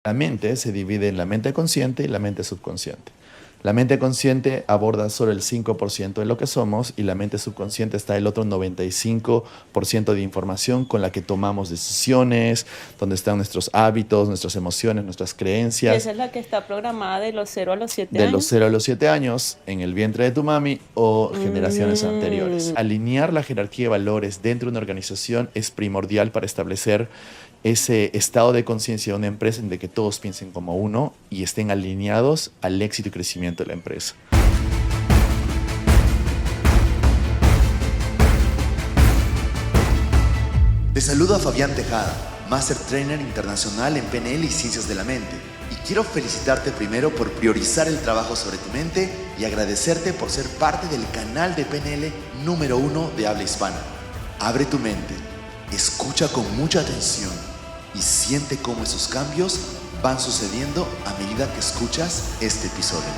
La mente se divide en la mente consciente y la mente subconsciente. La mente consciente aborda solo el 5% de lo que somos y la mente subconsciente está el otro 95% de información con la que tomamos decisiones, donde están nuestros hábitos, nuestras emociones, nuestras Que esa creencias. es la que está programada de los 0 a los 7 De los años. 0 a los 7 años en el vientre de tu mami o generaciones anteriores. Mm, Alinear la jerarquía de valores dentro de una organización es primordial para establecer ese estado de conciencia de una empresa en de que todos piensen como uno y estén alineados al éxito y crecimiento de la empresa. Te saluda Fabián Tejada, Master Trainer Internacional en PNL y Ciencias de la Mente. Y quiero felicitarte primero por priorizar el trabajo sobre tu mente y agradecerte por ser parte del canal de PNL número 1 de habla hispana. Abre tu mente, escucha con mucha atención y siente cómo esos cambios van sucediendo a medida que escuchas este episodio.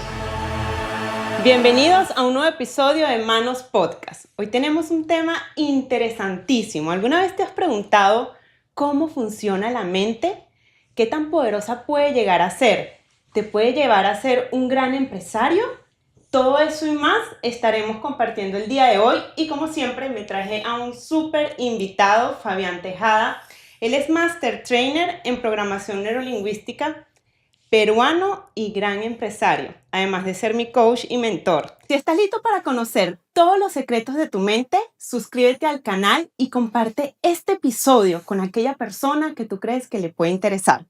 Bienvenidos a un nuevo episodio de Manos Podcast. Hoy tenemos un tema interesantísimo. ¿Alguna vez te has preguntado cómo funciona la mente? ¿Qué tan poderosa puede llegar a ser? ¿Te puede llevar a ser un gran empresario? Todo eso y más estaremos compartiendo el día de hoy y como siempre me traje a un súper invitado, Fabián Tejada. Él es Master Trainer en Programación Neurolingüística, peruano y gran empresario, además de ser mi coach y mentor. Si estás listo para conocer todos los secretos de tu mente, suscríbete al canal y comparte este episodio con aquella persona que tú crees que le puede interesar.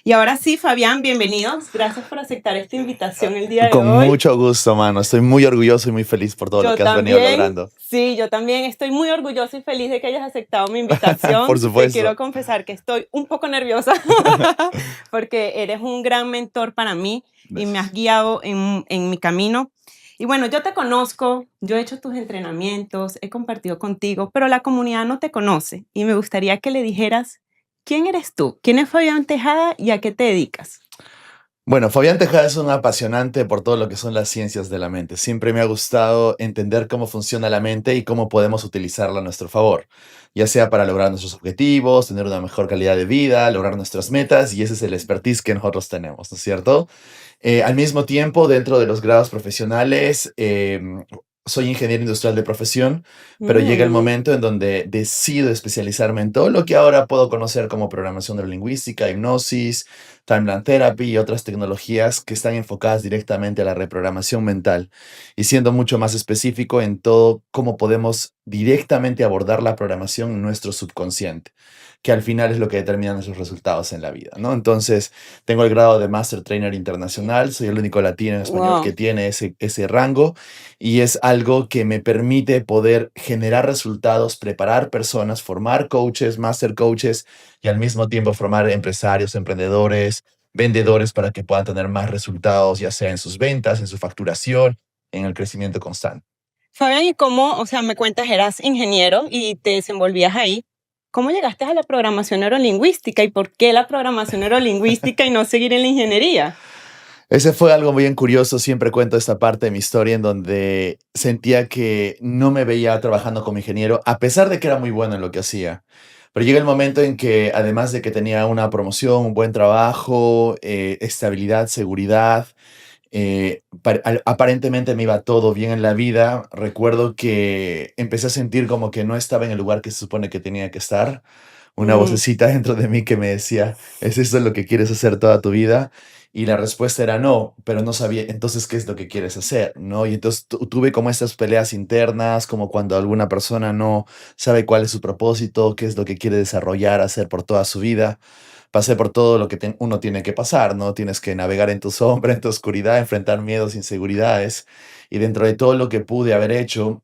Y ahora sí, Fabián, bienvenidos. Gracias por aceptar esta invitación el día de Con hoy. mucho gusto, mano. Estoy muy orgulloso y muy feliz por todo lo Yo que has venido también, logrando. sí, yo también estoy muy orgullosa y feliz de que hayas aceptado mi Por invitación. Te quiero supuesto. confesar que estoy un poco nerviosa porque eres un gran mentor para mí y me has Gracias. guiado en mi camino. Y bueno, yo te conozco, yo he hecho tus entrenamientos, he compartido contigo, pero la comunidad no te conoce y me gustaría que le dijeras, ¿quién eres tú? ¿Quién es Fabián Tejada y a qué te dedicas? Bueno, Fabián Tejada es un apasionante por todo lo que son las ciencias de la mente. Siempre me ha gustado entender cómo funciona la mente y cómo podemos utilizarla a nuestro favor, ya sea para lograr nuestros objetivos, tener una mejor calidad de vida, lograr nuestras metas, y ese es el expertise que nosotros tenemos, ¿no es cierto? Al mismo tiempo, dentro de los grados profesionales, soy ingeniero industrial de profesión, pero llega el Mm. momento en donde decido especializarme en todo lo que ahora puedo conocer como programación neurolingüística, hipnosis, timeline therapy y otras tecnologías que están enfocadas directamente a la reprogramación mental y siendo mucho más específico en todo cómo podemos directamente abordar la programación en nuestro subconsciente, que al final es lo que determina nuestros resultados en la vida, ¿no? Entonces, tengo el grado de Master Trainer Internacional, soy el único latino en español que Wow. tiene ese rango y es algo que me permite poder generar resultados, preparar personas, formar coaches, master coaches y al mismo tiempo formar empresarios, emprendedores, vendedores para que puedan tener más resultados, ya sea en sus ventas, en su facturación, en el crecimiento constante. Fabián, ¿y cómo, o sea, me cuentas, eras ingeniero y te desenvolvías ahí? ¿Cómo llegaste a la programación neurolingüística y por qué la programación neurolingüística y no seguir en la ingeniería? Ese fue algo bien curioso, siempre cuento esta parte de mi historia en donde sentía que no me veía trabajando como ingeniero, a pesar de que era muy bueno en lo que hacía. Pero llega el momento en que, además de que tenía una promoción, un buen trabajo, estabilidad, seguridad, aparentemente me iba todo bien en la vida. Recuerdo que empecé a sentir como que no estaba en el lugar que se supone que tenía que estar. Una Mm, vocecita dentro de mí que me decía, ¿es esto lo que quieres hacer toda tu vida? Y la respuesta era no, pero no sabía entonces qué es lo que quieres hacer, ¿no? Y entonces tuve como estas peleas internas, como cuando alguna persona no sabe cuál es su propósito, qué es lo que quiere desarrollar, hacer por toda su vida. Pasé por todo lo que uno tiene que pasar, ¿no? Tienes que navegar en tu sombra, en tu oscuridad, enfrentar miedos, inseguridades. Y dentro de todo lo que pude haber hecho,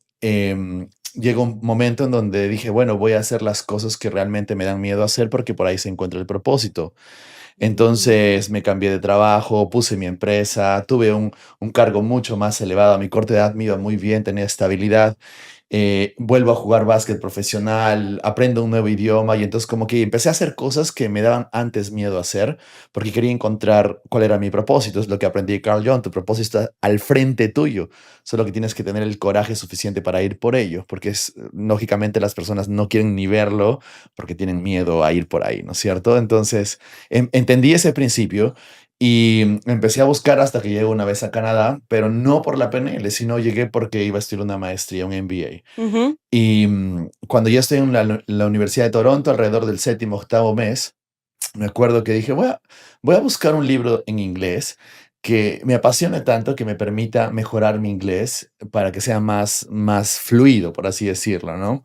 llegó un momento en donde dije, bueno, voy a hacer las cosas que realmente me dan miedo hacer porque por ahí se encuentra el propósito. mm, Entonces me cambié de trabajo, puse mi empresa, tuve un cargo mucho más elevado. A mi corta edad me iba muy bien, tenía estabilidad. vuelvo a jugar básquet profesional, aprendo un nuevo idioma y entonces como que empecé a hacer cosas que me daban antes miedo a hacer porque quería encontrar cuál era mi propósito. Es lo que aprendí de Carl Jung, tu propósito está al frente tuyo, solo que tienes que tener el coraje suficiente para ir por ello, porque lógicamente las personas no quieren ni verlo porque tienen miedo a ir por ahí, ¿no es cierto? Entonces entendí ese principio y empecé a buscar hasta que llegué una vez a Canadá, pero no por la PNL, sino llegué porque iba a estudiar una maestría, un MBA. Ujú. Y cuando ya estoy en la Universidad de Toronto, alrededor del séptimo, octavo mes, me acuerdo que dije, voy a buscar un libro en inglés que me apasione tanto que me permita mejorar mi inglés para que sea más fluido, por así decirlo, ¿no?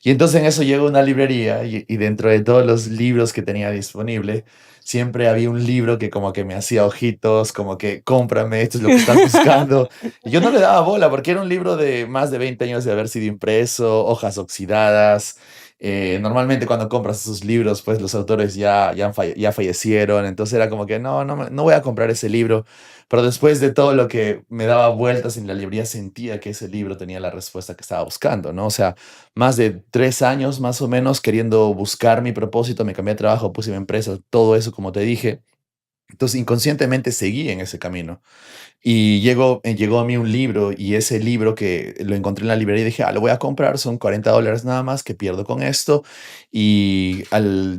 Y entonces en eso llego a una librería y dentro de todos los libros que tenía disponible, siempre había un libro que como que me hacía ojitos, como que cómprame, esto es lo que estás buscando. Y yo no le daba bola porque era un libro de más de 20 años de haber sido impreso, hojas oxidadas. Normalmente cuando compras esos libros, pues los autores ya fallecieron, entonces era como que no voy a comprar ese libro. Pero después de todo lo que me daba vueltas en la librería, sentía que ese libro tenía la respuesta que estaba buscando, ¿no? O sea, más de 3 años más o menos queriendo buscar mi propósito, me cambié de trabajo, puse mi empresa, todo eso como te dije. Entonces inconscientemente seguí en ese camino. Y llegó a mí un libro y ese libro que lo encontré en la librería y dije, lo voy a comprar, son $40 nada más, que pierdo con esto? Y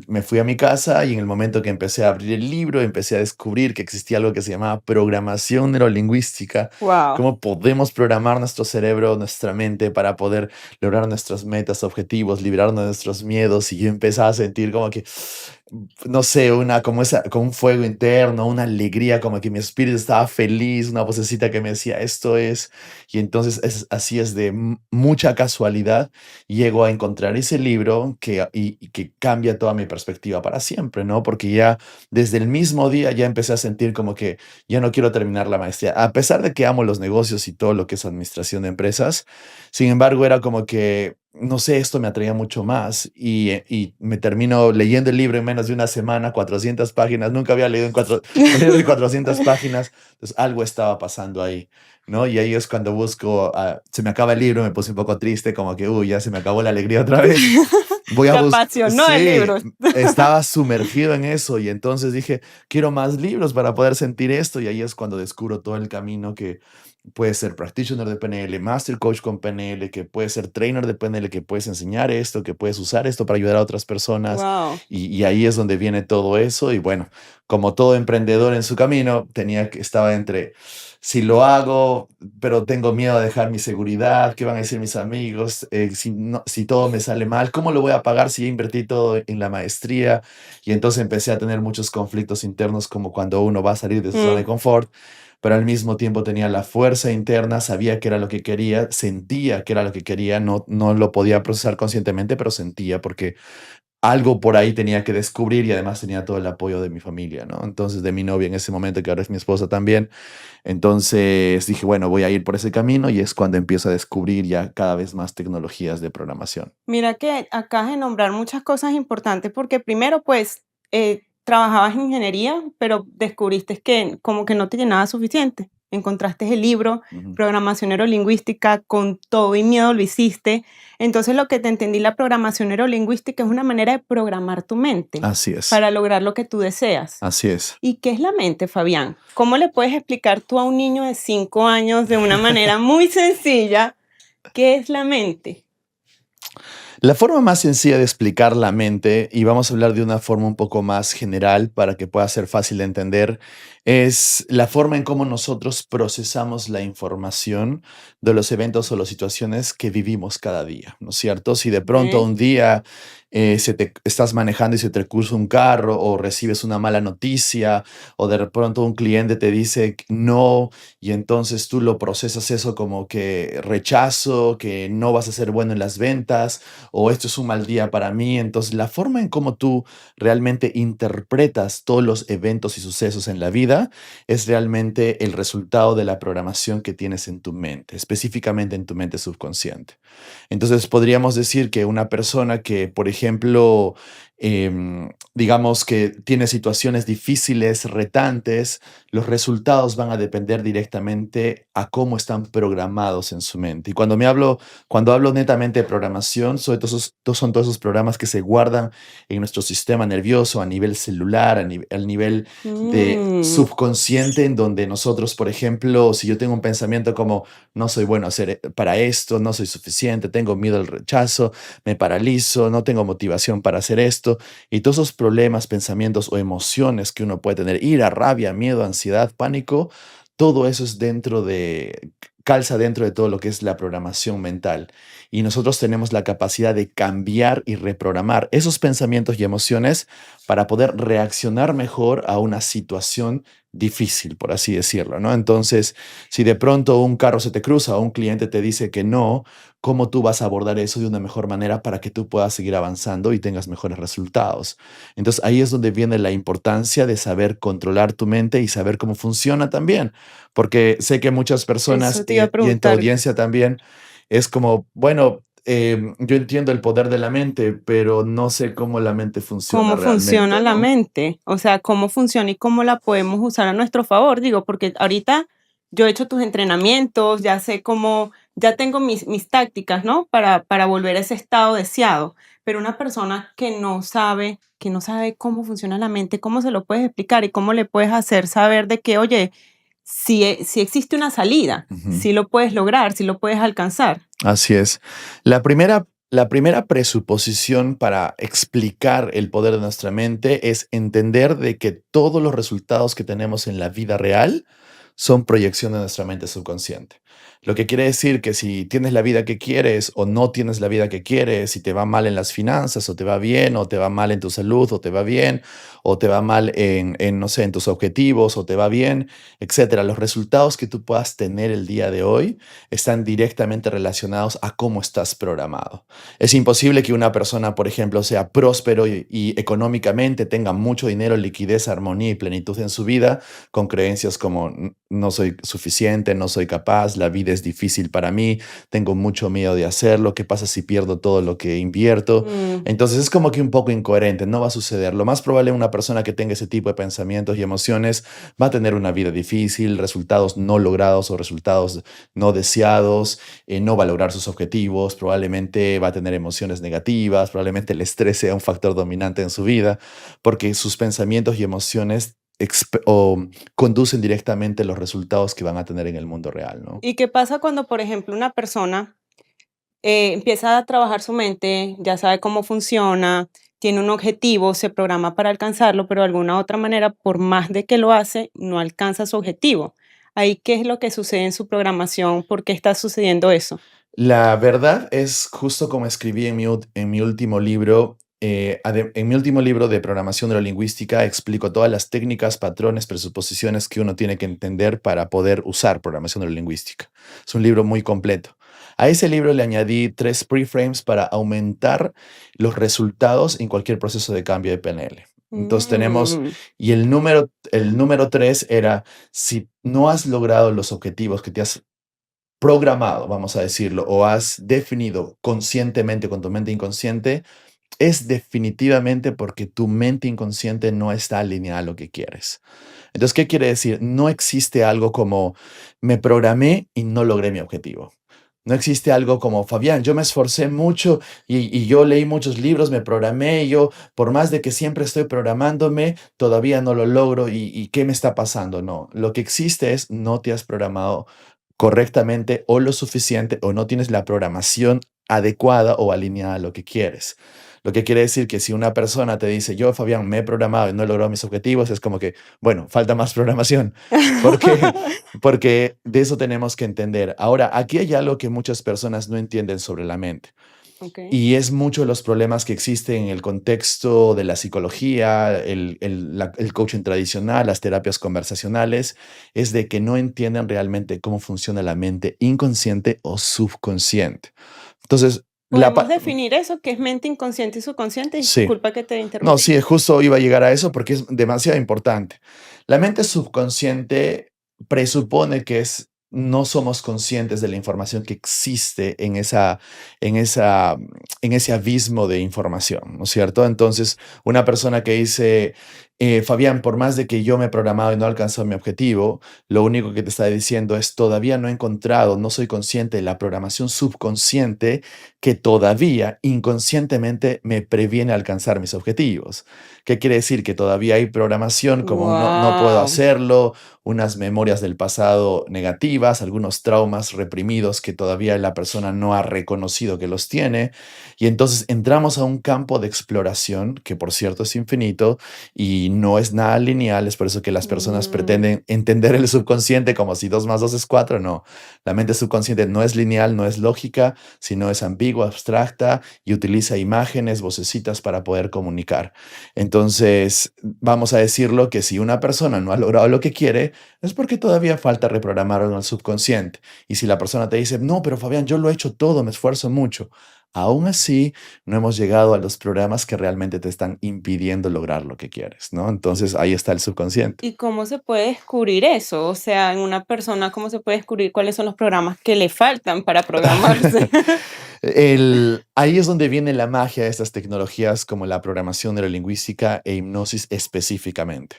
me fui a mi casa y en el momento que empecé a abrir el libro, empecé a descubrir que existía algo que se llamaba programación neurolingüística, Wow. cómo podemos programar nuestro cerebro, nuestra mente para poder lograr nuestras metas, objetivos, liberarnos de nuestros miedos. Y yo empezaba a sentir como que no sé, como un fuego interno, una alegría, como que mi espíritu estaba feliz, una vocecita que me decía, esto es. Y entonces así es de mucha casualidad, llego a encontrar ese libro y que cambia toda mi perspectiva para siempre, ¿no? Porque ya desde el mismo día ya empecé a sentir como que ya no quiero terminar la maestría. A pesar de que amo los negocios y todo lo que es administración de empresas, sin embargo, era como que no sé, esto me atraía mucho más y me termino leyendo el libro en menos de una semana, 400 páginas, nunca había leído un libro de 400 páginas, entonces algo estaba pasando ahí, ¿no? Y ahí es cuando busco, se me acaba el libro, me puse un poco triste, como que, uy, ya se me acabó la alegría otra vez, voy Te a buscar, apasionó el sí, libro. estaba sumergido en eso y entonces dije, quiero más libros para poder sentir esto y ahí es cuando descubro todo el camino que puedes ser practitioner de PNL, master coach con PNL, que puedes ser trainer de PNL, que puedes enseñar esto, que puedes usar esto para ayudar a otras personas. Wow. Y ahí es donde viene todo eso. Y bueno, como todo emprendedor en su camino, estaba entre si lo hago, pero tengo miedo de dejar mi seguridad, qué van a decir mis amigos, si todo me sale mal, ¿cómo lo voy a pagar si ya invertí todo en la maestría? Y entonces empecé a tener muchos conflictos internos, como cuando uno va a salir de su zona de Mm. confort, pero al mismo tiempo tenía la fuerza interna, sabía que era lo que quería, sentía que era lo que quería, no lo podía procesar conscientemente, pero sentía porque algo por ahí tenía que descubrir y además tenía todo el apoyo de mi familia, ¿no? Entonces, de mi novia en ese momento, que ahora es mi esposa también. Entonces dije, bueno, voy a ir por ese camino y es cuando empiezo a descubrir ya cada vez más tecnologías de programación. Mira que acabas de nombrar muchas cosas importantes porque primero, pues, trabajabas en ingeniería, pero descubriste que como que no te llenaba suficiente. Encontraste el libro, Ujú. programación neurolingüística, con todo y miedo lo hiciste. Entonces, lo que te entendí, la programación neurolingüística es una manera de programar tu mente Así es, para lograr lo que tú deseas. así es. ¿Y qué es la mente, Fabián? ¿Cómo le puedes explicar tú a un niño de 5 años de una manera muy sencilla qué es la mente? La forma más sencilla de explicar la mente, y vamos a hablar de una forma un poco más general para que pueda ser fácil de entender, es la forma en cómo nosotros procesamos la información de los eventos o las situaciones que vivimos cada día, ¿no es cierto? Si de pronto Ok. un día estás manejando y se te cruza un carro o recibes una mala noticia o de pronto un cliente te dice no y entonces tú lo procesas eso como que rechazo, que no vas a ser bueno en las ventas o esto es un mal día para mí. Entonces, la forma en cómo tú realmente interpretas todos los eventos y sucesos en la vida es realmente el resultado de la programación que tienes en tu mente, específicamente en tu mente subconsciente. Entonces, podríamos decir que una persona que, por ejemplo, digamos que tiene situaciones difíciles, retantes, los resultados van a depender directamente a cómo están programados en su mente. Y cuando hablo netamente de programación, son todos esos programas que se guardan en nuestro sistema nervioso a nivel celular, al nivel de Mm, subconsciente, en donde nosotros, por ejemplo, si yo tengo un pensamiento como no soy bueno para esto, no soy suficiente, tengo miedo al rechazo, me paralizo, no tengo motivación para hacer esto, y todos esos problemas, pensamientos o emociones que uno puede tener, ira, rabia, miedo, ansiedad, pánico, todo eso es calza dentro de todo lo que es la programación mental. Y nosotros tenemos la capacidad de cambiar y reprogramar esos pensamientos y emociones para poder reaccionar mejor a una situación difícil, por así decirlo, ¿no? Entonces, si de pronto un carro se te cruza o un cliente te dice que no, ¿cómo tú vas a abordar eso de una mejor manera para que tú puedas seguir avanzando y tengas mejores resultados? Entonces ahí es donde viene la importancia de saber controlar tu mente y saber cómo funciona también, porque sé que muchas personas eso te iba a y en tu preguntar. audiencia también es como, bueno, yo entiendo el poder de la mente, pero no sé cómo la mente funciona Cómo funciona realmente, la ¿no? mente, o sea, cómo funciona y cómo la podemos usar a nuestro favor, digo, porque ahorita yo he hecho tus entrenamientos, ya sé cómo, ya tengo mis tácticas, ¿no? Para volver a ese estado deseado, pero una persona que no sabe cómo funciona la mente, ¿cómo se lo puedes explicar y cómo le puedes hacer saber de que, oye, si existe una salida, Ujú. si lo puedes lograr, si lo puedes alcanzar? Así es. La primera presuposición para explicar el poder de nuestra mente es entender de que todos los resultados que tenemos en la vida real son proyección de nuestra mente subconsciente. Lo que quiere decir que si tienes la vida que quieres o no tienes la vida que quieres, si te va mal en las finanzas o te va bien, o te va mal en tu salud o te va bien, o te va mal no sé, en tus objetivos o te va bien, etcétera, los resultados que tú puedas tener el día de hoy están directamente relacionados a cómo estás programado. Es imposible que una persona, por ejemplo, sea próspero y económicamente tenga mucho dinero, liquidez, armonía y plenitud en su vida con creencias como no soy suficiente, no soy capaz, la vida es difícil para mí, tengo mucho miedo de hacerlo, ¿qué pasa si pierdo todo lo que invierto? Mm, Entonces es como que un poco incoherente, no va a suceder. Lo más probable una persona que tenga ese tipo de pensamientos y emociones va a tener una vida difícil, resultados no logrados o resultados no deseados, no va a lograr sus objetivos, probablemente va a tener emociones negativas, probablemente el estrés sea un factor dominante en su vida, porque sus pensamientos y emociones conducen directamente los resultados que van a tener en el mundo real, ¿no? ¿Y qué pasa cuando, por ejemplo, una persona empieza a trabajar su mente, ya sabe cómo funciona, tiene un objetivo, se programa para alcanzarlo, pero de alguna otra manera, por más de que lo hace, no alcanza su objetivo? Ahí, ¿qué es lo que sucede en su programación? ¿Por qué está sucediendo eso? La verdad es justo como escribí en mi último libro. En mi último libro de programación neurolingüística explico todas las técnicas, patrones, presuposiciones que uno tiene que entender para poder usar programación neurolingüística. Es un libro muy completo. A ese libro le añadí 3 preframes para aumentar los resultados en cualquier proceso de cambio de PNL. Entonces tenemos, Mm, y el número 3 era, si no has logrado los objetivos que te has programado, vamos a decirlo, o has definido conscientemente con tu mente inconsciente, es definitivamente porque tu mente inconsciente no está alineada a lo que quieres. Entonces, ¿qué quiere decir? No existe algo como me programé y no logré mi objetivo. No existe algo como Fabián, yo me esforcé mucho y yo leí muchos libros, me programé y yo, por más de que siempre estoy programándome, todavía no lo logro y ¿qué me está pasando? No, lo que existe es no te has programado correctamente o lo suficiente o no tienes la programación adecuada o alineada a lo que quieres. Lo que quiere decir que si una persona te dice, yo, Fabián, me he programado y no he logrado mis objetivos, es como que, bueno, falta más programación, porque, porque de eso tenemos que entender. Ahora, aquí hay algo que muchas personas no entienden sobre la mente. Ok. Y es mucho de los problemas que existen en el contexto de la psicología, el coaching tradicional, las terapias conversacionales, es de que no entienden realmente cómo funciona la mente inconsciente o subconsciente. Entonces, ¿Podemos definir eso, que es mente inconsciente y subconsciente? sí, Disculpa que te no, interrumpí. sí, justo iba a llegar a eso porque es demasiado importante. La mente subconsciente presupone que es no somos conscientes de la información que existe en esa, en ese abismo de información, ¿no es cierto? Entonces, una persona que dice, Fabián, por más de que yo me he programado y no he alcanzado mi objetivo, lo único que te está diciendo es, todavía no he encontrado, no soy consciente de la programación subconsciente que todavía inconscientemente me previene alcanzar mis objetivos. ¿Qué quiere decir? Que todavía hay programación como un no puedo Wow. hacerlo, unas memorias del pasado negativas, algunos traumas reprimidos que todavía la persona no ha reconocido que los tiene. Y entonces entramos a un campo de exploración que, por cierto, es infinito y no es nada lineal. Es por eso que las personas Mm, pretenden entender el subconsciente como si 2 más 2 es 4. No, la mente subconsciente no es lineal, no es lógica, sino es ambigua, abstracta y utiliza imágenes, vocecitas para poder comunicar. Entonces, vamos a decirlo que si una persona no ha logrado lo que quiere, es porque todavía falta reprogramar en el subconsciente. Y si la persona te dice, no, pero Fabián, yo lo he hecho todo, me esfuerzo mucho, aún así no hemos llegado a los programas que realmente te están impidiendo lograr lo que quieres, ¿no? Entonces ahí está el subconsciente. ¿Y cómo se puede descubrir eso? O sea, en una persona, ¿cómo se puede descubrir cuáles son los programas que le faltan para programarse? Ahí es donde viene la magia de estas tecnologías como la programación neurolingüística e hipnosis específicamente.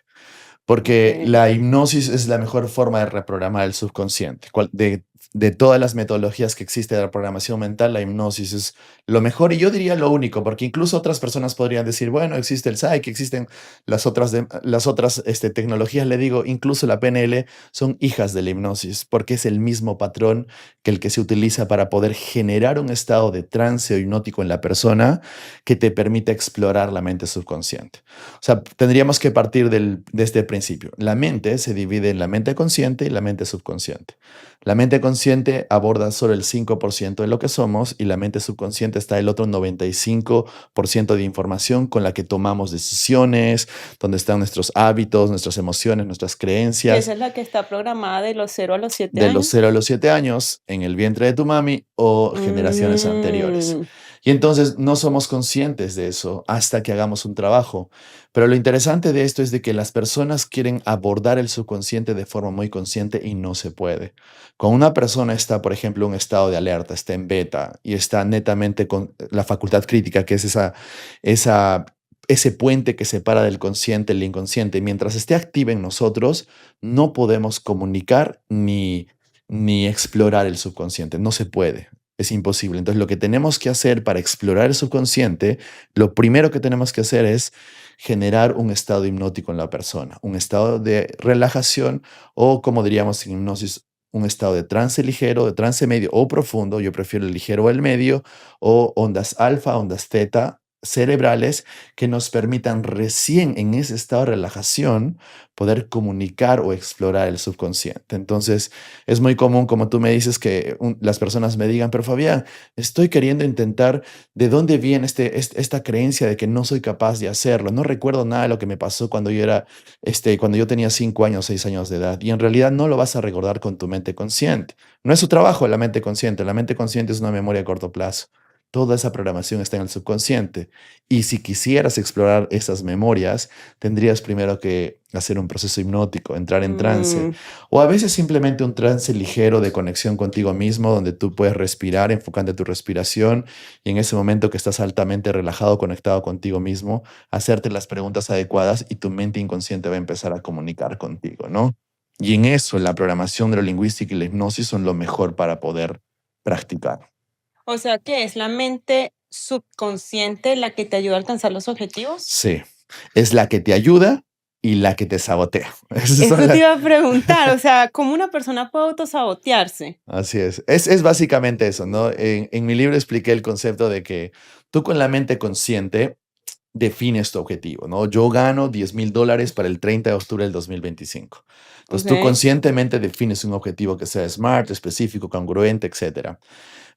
Porque Ok. la hipnosis es la mejor forma de reprogramar el subconsciente. De todas las metodologías que existe de la programación mental, la hipnosis es lo mejor y yo diría lo único, porque incluso otras personas podrían decir, bueno, existe el Psyche, existen las otras tecnologías, le digo, incluso la PNL, son hijas de la hipnosis, porque es el mismo patrón que el que se utiliza para poder generar un estado de trance o hipnótico en la persona que te permite explorar la mente subconsciente. O sea, tendríamos que partir de este principio. La mente se divide en la mente consciente y la mente subconsciente. La mente consciente aborda solo el 5% de lo que somos y la mente subconsciente está el otro 95% de información con la que tomamos decisiones, donde están nuestros hábitos, nuestras emociones, nuestras Que esa creencias, es la que está programada de los 0 a los 7 de los años. 0 a los 7 años en el vientre de tu mami o generaciones anteriores. Mm, Y entonces no somos conscientes de eso hasta que hagamos un trabajo. Pero lo interesante de esto es de que las personas quieren abordar el subconsciente de forma muy consciente y no se puede. Cuando una persona está, por ejemplo, en un estado de alerta, está en beta y está netamente con la facultad crítica, que es esa, ese puente que separa del consciente el inconsciente, mientras esté activa en nosotros, no podemos comunicar ni explorar el subconsciente. No se puede. Es imposible. Entonces, lo que tenemos que hacer para explorar el subconsciente, lo primero que tenemos que hacer es generar un estado hipnótico en la persona, un estado de relajación o, como diríamos en hipnosis, un estado de trance ligero, de trance medio o profundo. Yo prefiero el ligero o el medio, o ondas alfa, ondas teta cerebrales que nos permitan recién en ese estado de relajación poder comunicar o explorar el subconsciente. Entonces, es muy común, como tú me dices, que las personas me digan, pero Fabián, estoy queriendo intentar de dónde viene esta creencia de que no soy capaz de hacerlo. No recuerdo nada de lo que me pasó cuando yo cuando yo tenía 5 años, 6 años de edad. Y en realidad no lo vas a recordar con tu mente consciente. No es su trabajo la mente consciente. La mente consciente es una memoria a corto plazo. Toda esa programación está en el subconsciente. Y si quisieras explorar esas memorias, tendrías primero que hacer un proceso hipnótico, entrar en trance, mm. o a veces simplemente un trance ligero de conexión contigo mismo, donde tú puedes respirar, enfocando tu respiración, y en ese momento que estás altamente relajado, conectado contigo mismo, hacerte las preguntas adecuadas y tu mente inconsciente va a empezar a comunicar contigo, ¿no? Y en eso la programación neurolingüística y la hipnosis son lo mejor para poder practicar. O sea que es la mente subconsciente la que te ayuda a alcanzar los objetivos. Sí, es la que te ayuda y la que te sabotea. Esas son Eso te las iba a preguntar, o sea, ¿cómo una persona puede autosabotearse? Así es. Es básicamente eso, ¿no? En mi libro expliqué el concepto de que tú con la mente consciente defines tu objetivo, ¿no? Yo gano $10,000 para el 30 de octubre del 2025. Entonces tú Ok. conscientemente defines un objetivo que sea smart, específico, congruente, etcétera.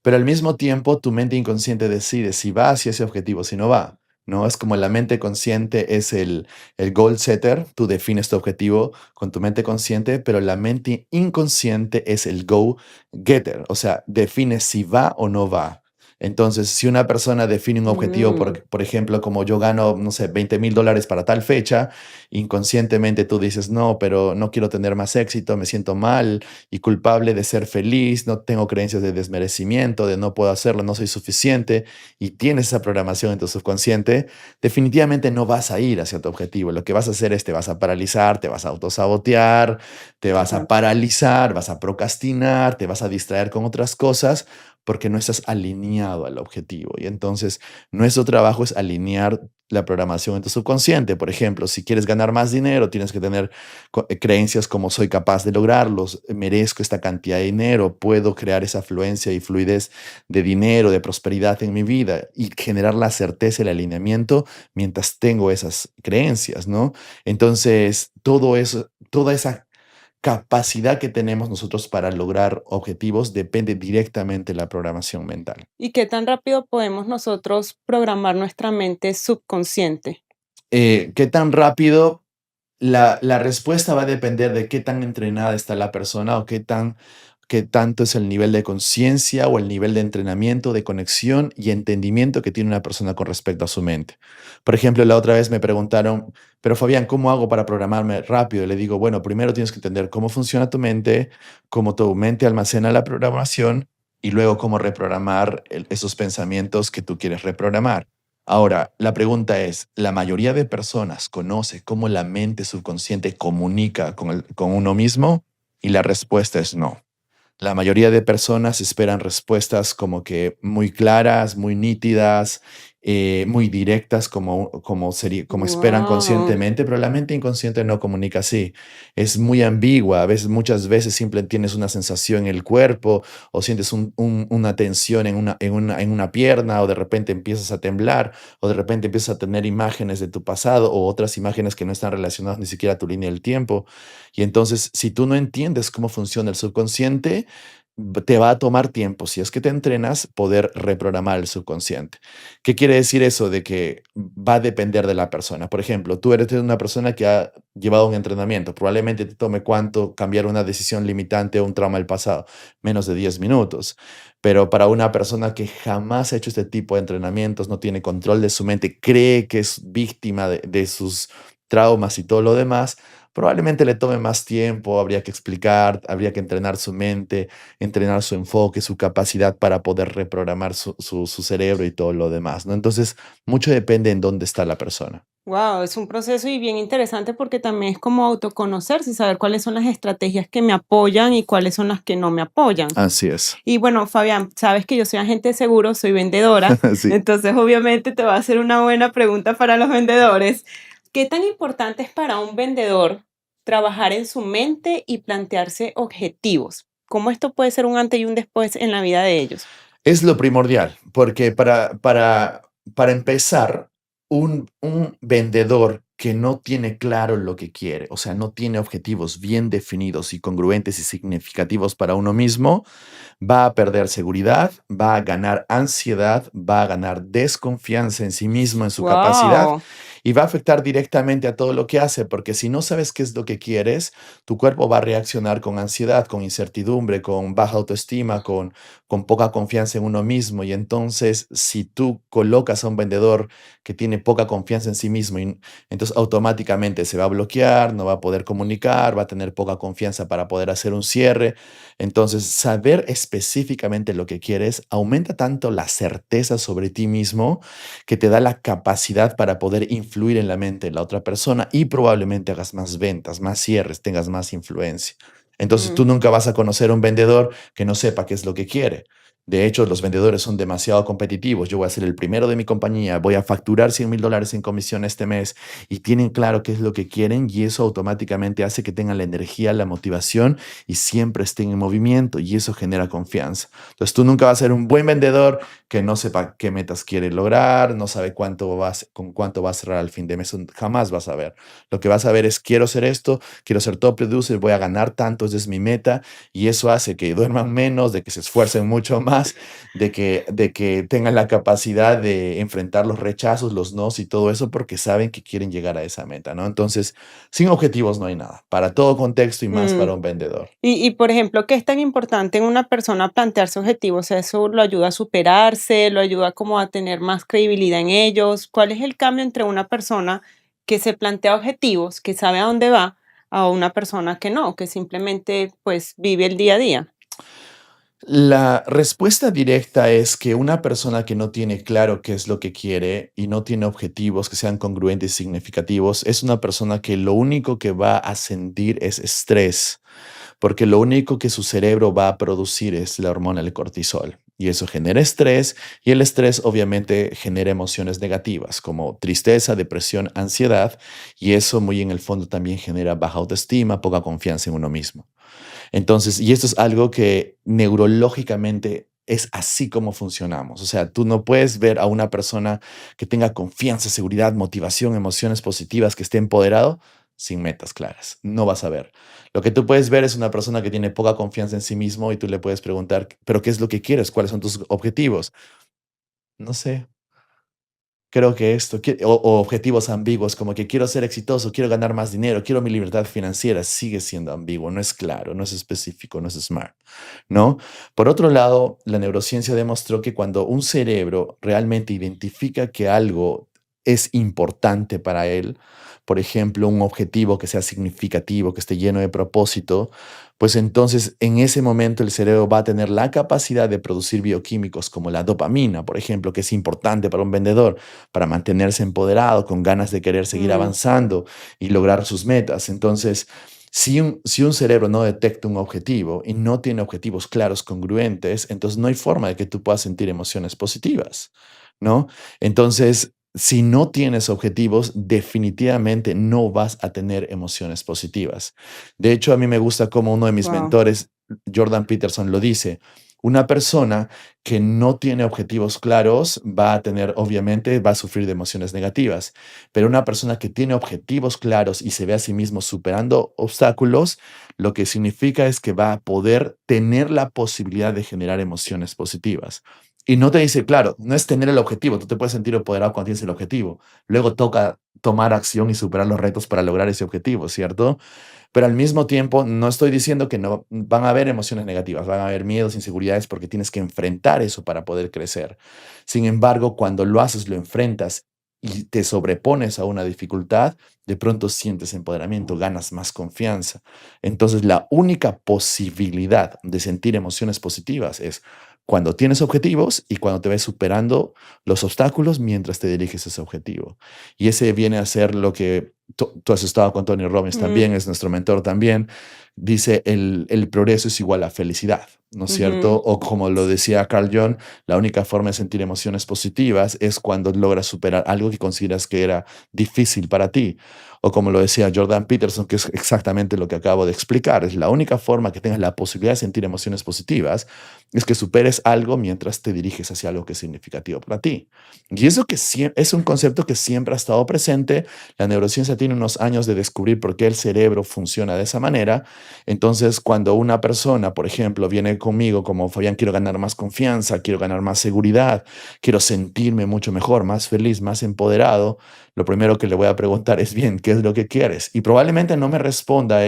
Pero al mismo tiempo, tu mente inconsciente decide si va hacia ese objetivo, si no va. ¿No? Es como la mente consciente es el goal setter, tú defines tu objetivo con tu mente consciente, pero la mente inconsciente es el go getter, o sea, define si va o no va. Entonces, si una persona define un objetivo, Mm, por ejemplo, como yo gano, no sé, $20,000 para tal fecha, inconscientemente tú dices, no, pero no quiero tener más éxito, me siento mal y culpable de ser feliz, no tengo creencias de desmerecimiento, de no puedo hacerlo, no soy suficiente, y tienes esa programación en tu subconsciente, definitivamente no vas a ir hacia tu objetivo. Lo que vas a hacer es te vas a paralizar, te vas a autosabotear, te vas a claro. paralizar, vas a procrastinar, te vas a distraer con otras cosas porque no estás alineado al objetivo. Y entonces nuestro trabajo es alinear la programación en tu subconsciente. Por ejemplo, si quieres ganar más dinero, tienes que tener creencias como soy capaz de lograrlos, merezco esta cantidad de dinero, puedo crear esa afluencia y fluidez de dinero, de prosperidad en mi vida y generar la certeza y el alineamiento mientras tengo esas creencias, ¿no? Entonces, todo eso, toda esa capacidad que tenemos nosotros para lograr objetivos depende directamente de la programación mental. ¿Y qué tan rápido podemos nosotros programar nuestra mente subconsciente? ¿Qué tan rápido? La respuesta va a depender de qué tan entrenada está la persona o qué tanto es el nivel de conciencia o el nivel de entrenamiento, de conexión y entendimiento que tiene una persona con respecto a su mente. Por ejemplo, la otra vez me preguntaron, pero Fabián, ¿cómo hago para programarme rápido? Y le digo, bueno, primero tienes que entender cómo funciona tu mente, cómo tu mente almacena la programación y luego cómo reprogramar esos pensamientos que tú quieres reprogramar. Ahora, la pregunta es, ¿la mayoría de personas conoce cómo la mente subconsciente comunica con uno mismo? Y la respuesta es no. La mayoría de personas esperan respuestas como que muy claras, muy nítidas, muy directas, como esperan Wow. conscientemente, pero la mente inconsciente no comunica así. Es muy ambigua. Muchas veces simplemente tienes una sensación en el cuerpo o sientes una tensión en una pierna o de repente empiezas a temblar o de repente empiezas a tener imágenes de tu pasado o otras imágenes que no están relacionadas ni siquiera a tu línea del tiempo. Y entonces, si tú no entiendes cómo funciona el subconsciente, te va a tomar tiempo, si es que te entrenas, poder reprogramar el subconsciente. ¿Qué quiere decir eso? De que va a depender de la persona. Por ejemplo, tú eres una persona que ha llevado un entrenamiento. Probablemente te tome cuánto cambiar una decisión limitante o un trauma del pasado. Menos de 10 minutos. Pero para una persona que jamás ha hecho este tipo de entrenamientos, no tiene control de su mente, cree que es víctima de sus traumas y todo lo demás, probablemente le tome más tiempo, habría que explicar, habría que entrenar su mente, entrenar su enfoque, su capacidad para poder reprogramar su cerebro y todo lo demás, ¿no? Entonces, mucho depende en dónde está la persona. Wow, es un proceso y bien interesante porque también es como autoconocerse y saber cuáles son las estrategias que me apoyan y cuáles son las que no me apoyan. Así es. Y bueno, Fabián, sabes que yo soy agente de seguros, soy vendedora, Sí. entonces obviamente te va a hacer una buena pregunta para los vendedores. ¿Qué tan importante es para un vendedor trabajar en su mente y plantearse objetivos? ¿Cómo esto puede ser un antes y un después en la vida de ellos? Es lo primordial, porque para empezar, un vendedor que no tiene claro lo que quiere, o sea, no tiene objetivos bien definidos y congruentes y significativos para uno mismo, va a perder seguridad, va a ganar ansiedad, va a ganar desconfianza en sí mismo, en su capacidad Wow. y va a afectar directamente a todo lo que hace, porque si no sabes qué es lo que quieres, tu cuerpo va a reaccionar con ansiedad, con incertidumbre, con baja autoestima, con poca confianza en uno mismo. Y entonces, si tú colocas a un vendedor que tiene poca confianza en sí mismo, entonces automáticamente se va a bloquear, no va a poder comunicar, va a tener poca confianza para poder hacer un cierre. Entonces, saber específicamente lo que quieres aumenta tanto la certeza sobre ti mismo que te da la capacidad para poder influir en la mente de la otra persona y probablemente hagas más ventas, más cierres, tengas más influencia. Entonces, tú nunca vas a conocer a un vendedor que no sepa qué es lo que quiere. De hecho, los vendedores son demasiado competitivos. Yo voy a ser el primero de mi compañía, voy a facturar $100,000 en comisión este mes y tienen claro qué es lo que quieren y eso automáticamente hace que tengan la energía, la motivación y siempre estén en movimiento y eso genera confianza. Entonces, tú nunca vas a ser un buen vendedor que no sepa qué metas quiere lograr, no sabe con cuánto va a cerrar al fin de mes, jamás vas a ver. Lo que vas a ver es, quiero ser esto, quiero ser top producer, voy a ganar tanto, esa es mi meta, y eso hace que duerman menos, de que se esfuercen mucho más más de que tengan la capacidad de enfrentar los rechazos, los nos y todo eso porque saben que quieren llegar a esa meta, ¿no? Entonces, sin objetivos no hay nada, para todo contexto y más Mm. para un vendedor. Por ejemplo, ¿qué es tan importante en una persona plantearse objetivos? O sea, ¿eso lo ayuda a superarse, lo ayuda como a tener más credibilidad en ellos? ¿Cuál es el cambio entre una persona que se plantea objetivos, que sabe a dónde va, a una persona que no, que simplemente pues vive el día a día? La respuesta directa es que una persona que no tiene claro qué es lo que quiere y no tiene objetivos que sean congruentes y significativos, es una persona que lo único que va a sentir es estrés, porque lo único que su cerebro va a producir es la hormona del cortisol. Y eso genera estrés y el estrés obviamente genera emociones negativas como tristeza, depresión, ansiedad y eso muy en el fondo también genera baja autoestima, poca confianza en uno mismo. Entonces, y esto es algo que neurológicamente es así como funcionamos. O sea, tú no puedes ver a una persona que tenga confianza, seguridad, motivación, emociones positivas, que esté empoderado sin metas claras. No vas a ver. Lo que tú puedes ver es una persona que tiene poca confianza en sí mismo y tú le puedes preguntar, pero ¿qué es lo que quieres? ¿Cuáles son tus objetivos? No sé. Creo que esto, o objetivos ambiguos, como que quiero ser exitoso, quiero ganar más dinero, quiero mi libertad financiera, sigue siendo ambiguo, no es claro, no es específico, no es smart, ¿no? Por otro lado, la neurociencia demostró que cuando un cerebro realmente identifica que algo es importante para él, por ejemplo, un objetivo que sea significativo, que esté lleno de propósito, pues entonces en ese momento el cerebro va a tener la capacidad de producir bioquímicos como la dopamina, por ejemplo, que es importante para un vendedor para mantenerse empoderado, con ganas de querer seguir Mm, avanzando y lograr sus metas. Entonces, si un cerebro no detecta un objetivo y no tiene objetivos claros, congruentes, entonces no hay forma de que tú puedas sentir emociones positivas, ¿no? Entonces, si no tienes objetivos, definitivamente no vas a tener emociones positivas. De hecho, a mí me gusta como uno de mis wow. mentores, Jordan Peterson, lo dice. Una persona que no tiene objetivos claros va a tener, obviamente, va a sufrir de emociones negativas, pero una persona que tiene objetivos claros y se ve a sí mismo superando obstáculos, lo que significa es que va a poder tener la posibilidad de generar emociones positivas. Y no te dice, claro, no es tener el objetivo, tú te puedes sentir empoderado cuando tienes el objetivo. Luego toca tomar acción y superar los retos para lograr ese objetivo, ¿cierto? Pero al mismo tiempo, no estoy diciendo que no van a haber emociones negativas, van a haber miedos, inseguridades, porque tienes que enfrentar eso para poder crecer. Sin embargo, cuando lo haces, lo enfrentas y te sobrepones a una dificultad, de pronto sientes empoderamiento, ganas más confianza. Entonces, la única posibilidad de sentir emociones positivas es cuando tienes objetivos y cuando te ves superando los obstáculos mientras te diriges a ese objetivo. Y ese viene a ser lo que tú has estado con Tony Robbins también, Mm, es nuestro mentor también, dice el progreso es igual a felicidad, ¿no es cierto? ujú. O como lo decía Carl Jung, la única forma de sentir emociones positivas es cuando logras superar algo que consideras que era difícil para ti. O como lo decía Jordan Peterson, que es exactamente lo que acabo de explicar, es la única forma que tengas la posibilidad de sentir emociones positivas, es que superes algo mientras te diriges hacia algo que es significativo para ti. Y eso que es un concepto que siempre ha estado presente. La neurociencia tiene unos años de descubrir por qué el cerebro funciona de esa manera. Entonces, cuando una persona, por ejemplo, viene conmigo como Fabián, quiero ganar más confianza, quiero ganar más seguridad, quiero sentirme mucho mejor, más feliz, más empoderado, lo primero que le voy a preguntar es, bien, ¿qué es lo que quieres? Y probablemente no me responda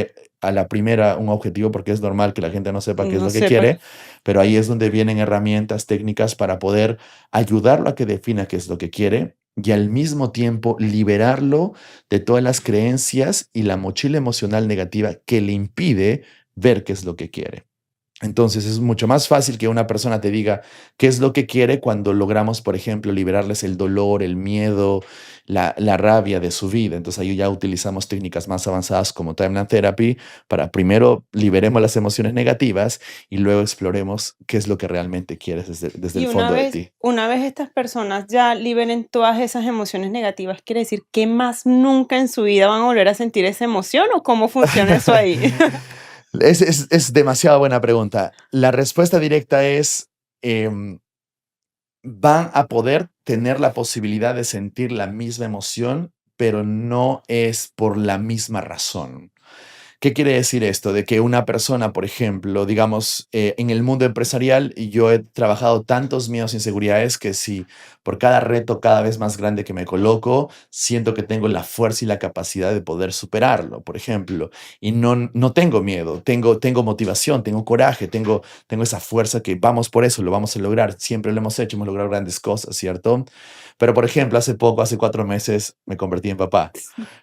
a la primera un objetivo porque es normal que la gente no sepa qué es No lo que sepa. quiere, pero ahí es donde vienen herramientas técnicas para poder ayudarlo a que defina qué es lo que quiere y al mismo tiempo liberarlo de todas las creencias y la mochila emocional negativa que le impide ver qué es lo que quiere. Entonces es mucho más fácil que una persona te diga qué es lo que quiere cuando logramos, por ejemplo, liberarles el dolor, el miedo, la rabia de su vida. Entonces ahí ya utilizamos técnicas más avanzadas como Timeline Therapy para primero liberemos las emociones negativas y luego exploremos qué es lo que realmente quieres desde Y el fondo de ti. una vez estas personas ya liberen todas esas emociones negativas, ¿quiere decir que más nunca en su vida van a volver a sentir esa emoción o cómo funciona eso ahí? Es demasiado buena pregunta. La respuesta directa es, em, van a poder tener la posibilidad de sentir la misma emoción, pero no es por la misma razón. ¿Qué quiere decir esto? De que una persona, por ejemplo, digamos, en el mundo empresarial, yo he trabajado tantos miedos e inseguridades que si por cada reto cada vez más grande que me coloco, siento que tengo la fuerza y la capacidad de poder superarlo, por ejemplo. Y no tengo miedo, tengo motivación, tengo coraje, tengo esa fuerza que vamos por eso, lo vamos a lograr. Siempre lo hemos hecho, hemos logrado grandes cosas, ¿cierto? Pero, por ejemplo, hace 4 meses, me convertí en papá,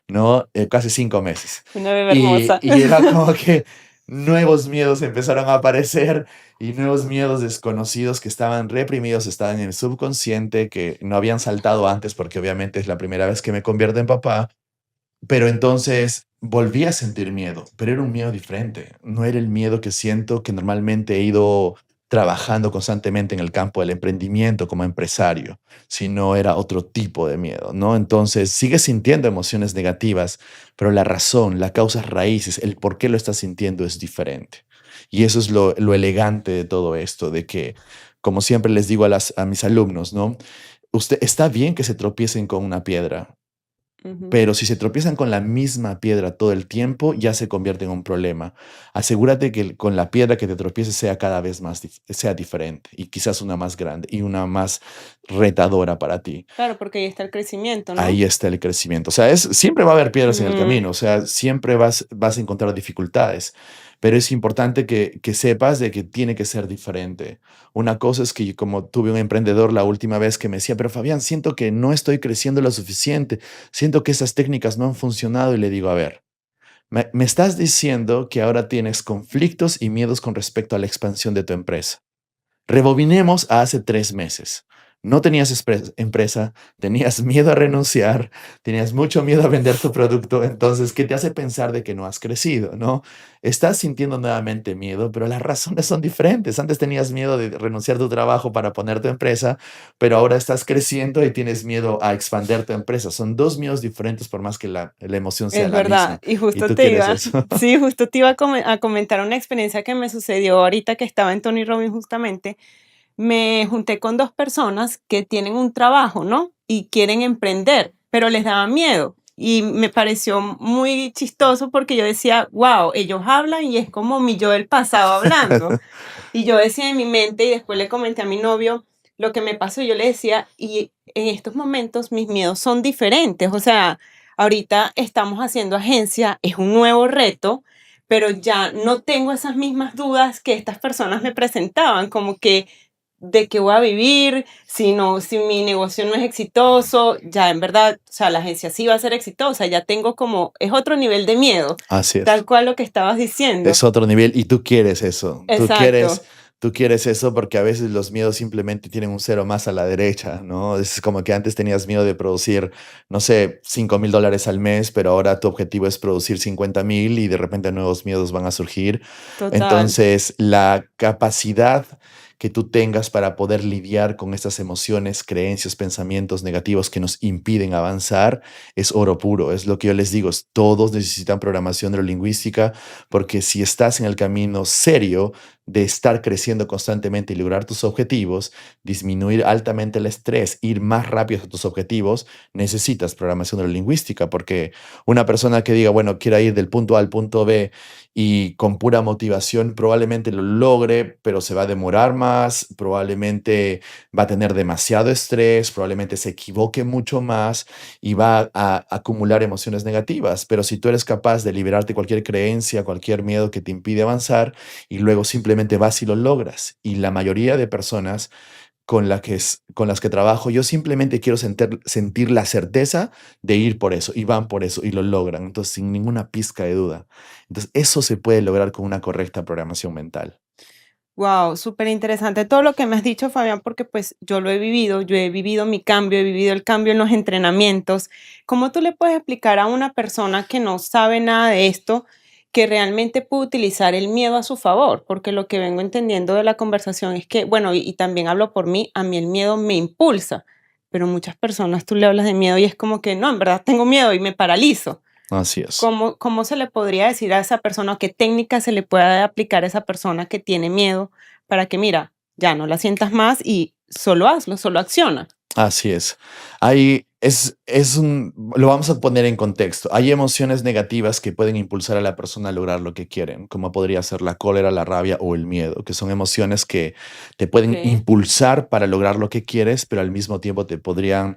¿no? Casi 5 meses. Una bebé Y, hermosa. y era como que nuevos miedos empezaron a aparecer y nuevos miedos desconocidos que estaban reprimidos, estaban en el subconsciente, que no habían saltado antes porque obviamente es la primera vez que me convierto en papá. Pero entonces volví a sentir miedo, pero era un miedo diferente. No era el miedo que siento que normalmente he ido trabajando constantemente en el campo del emprendimiento como empresario, sino era otro tipo de miedo, ¿no? Entonces sigues sintiendo emociones negativas, pero la razón, la causa raíces, el por qué lo estás sintiendo es diferente. Y eso es lo elegante de todo esto, de que, como siempre les digo a mis alumnos, ¿no? Usted está bien que se tropiecen con una piedra, Ujú. pero si se tropiezan con la misma piedra todo el tiempo, ya se convierte en un problema. Asegúrate que con la piedra que te tropieces sea cada vez más, sea diferente y quizás una más grande y una más retadora para ti. Claro, porque ahí está el crecimiento, ¿no? Ahí está el crecimiento. O sea, siempre va a haber piedras en el Ujú. camino, o sea, siempre vas a encontrar dificultades, pero es importante que sepas de que tiene que ser diferente. Una cosa es que como tuve un emprendedor la última vez que me decía, pero Fabián, siento que no estoy creciendo lo suficiente, siento que esas técnicas no han funcionado y le digo, a ver, me estás diciendo que ahora tienes conflictos y miedos con respecto a la expansión de tu empresa. Rebobinemos a hace 3 meses. No tenías empresa, tenías miedo a renunciar, tenías mucho miedo a vender tu producto, entonces, ¿qué te hace pensar de que no has crecido, no? Estás sintiendo nuevamente miedo, pero las razones son diferentes. Antes tenías miedo de renunciar a tu trabajo para poner tu empresa, pero ahora estás creciendo y tienes miedo a expandir tu empresa. Son dos miedos diferentes por más que la emoción sea Es la verdad, misma. y Y justo tú te quieres iba, eso. sí, justo te iba a comentar una experiencia que me sucedió ahorita que estaba en Tony Robbins justamente. Me junté con dos personas que tienen un trabajo, ¿no? Y quieren emprender, pero les daba miedo. Y me pareció muy chistoso porque yo decía, wow, ellos hablan y es como mi yo del pasado hablando. Y yo decía en mi mente y después le comenté a mi novio lo que me pasó. Y yo le decía, y en estos momentos mis miedos son diferentes. O sea, ahorita estamos haciendo agencia, es un nuevo reto, pero ya no tengo esas mismas dudas que estas personas me presentaban, como que de qué voy a vivir, si no, si mi negocio no es exitoso, ya en verdad, o sea, la agencia sí va a ser exitosa, ya tengo como, es otro nivel de miedo, Así tal es. cual lo que estabas diciendo. Es otro nivel y tú quieres eso. Exacto, Tú quieres eso porque a veces los miedos simplemente tienen un cero más a la derecha, ¿no? Es como que antes tenías miedo de producir, no sé, $5,000 al mes, pero ahora tu objetivo es producir 50,000 y de repente nuevos miedos van a surgir. total. Entonces, la capacidad que tú tengas para poder lidiar con estas emociones, creencias, pensamientos negativos que nos impiden avanzar es oro puro. Es lo que yo les digo, todos necesitan programación neurolingüística porque si estás en el camino serio de estar creciendo constantemente y lograr tus objetivos, disminuir altamente el estrés, ir más rápido a tus objetivos, necesitas programación neurolingüística porque una persona que diga, bueno, quiero ir del punto A al punto B y con pura motivación probablemente lo logre, pero se va a demorar más, probablemente va a tener demasiado estrés, probablemente se equivoque mucho más y va a acumular emociones negativas. Pero si tú eres capaz de liberarte cualquier creencia, cualquier miedo que te impide avanzar y luego simplemente vas y lo logras. Y la mayoría de personas con las que trabajo, yo simplemente quiero sentir la certeza de ir por eso y van por eso y lo logran. Entonces, sin ninguna pizca de duda. Entonces, eso se puede lograr con una correcta programación mental. Wow, súper interesante todo lo que me has dicho, Fabián, porque pues yo he vivido mi cambio, he vivido el cambio en los entrenamientos. ¿Cómo tú le puedes explicar a una persona que no sabe nada de esto que realmente puede utilizar el miedo a su favor? Porque lo que vengo entendiendo de la conversación es que, bueno, y también hablo por mí, a mí el miedo me impulsa, pero muchas personas tú le hablas de miedo y es como que no, en verdad tengo miedo y me paralizo. Así es. ¿Cómo se le podría decir a esa persona, o qué técnica se le puede aplicar a esa persona que tiene miedo para que, mira, ya no la sientas más y solo hazlo, solo acciona? Así es. Hay Lo vamos a poner en contexto. Hay emociones negativas que pueden impulsar a la persona a lograr lo que quieren, como podría ser la cólera, la rabia o el miedo, que son emociones que te pueden Ok. impulsar para lograr lo que quieres, pero al mismo tiempo te podrían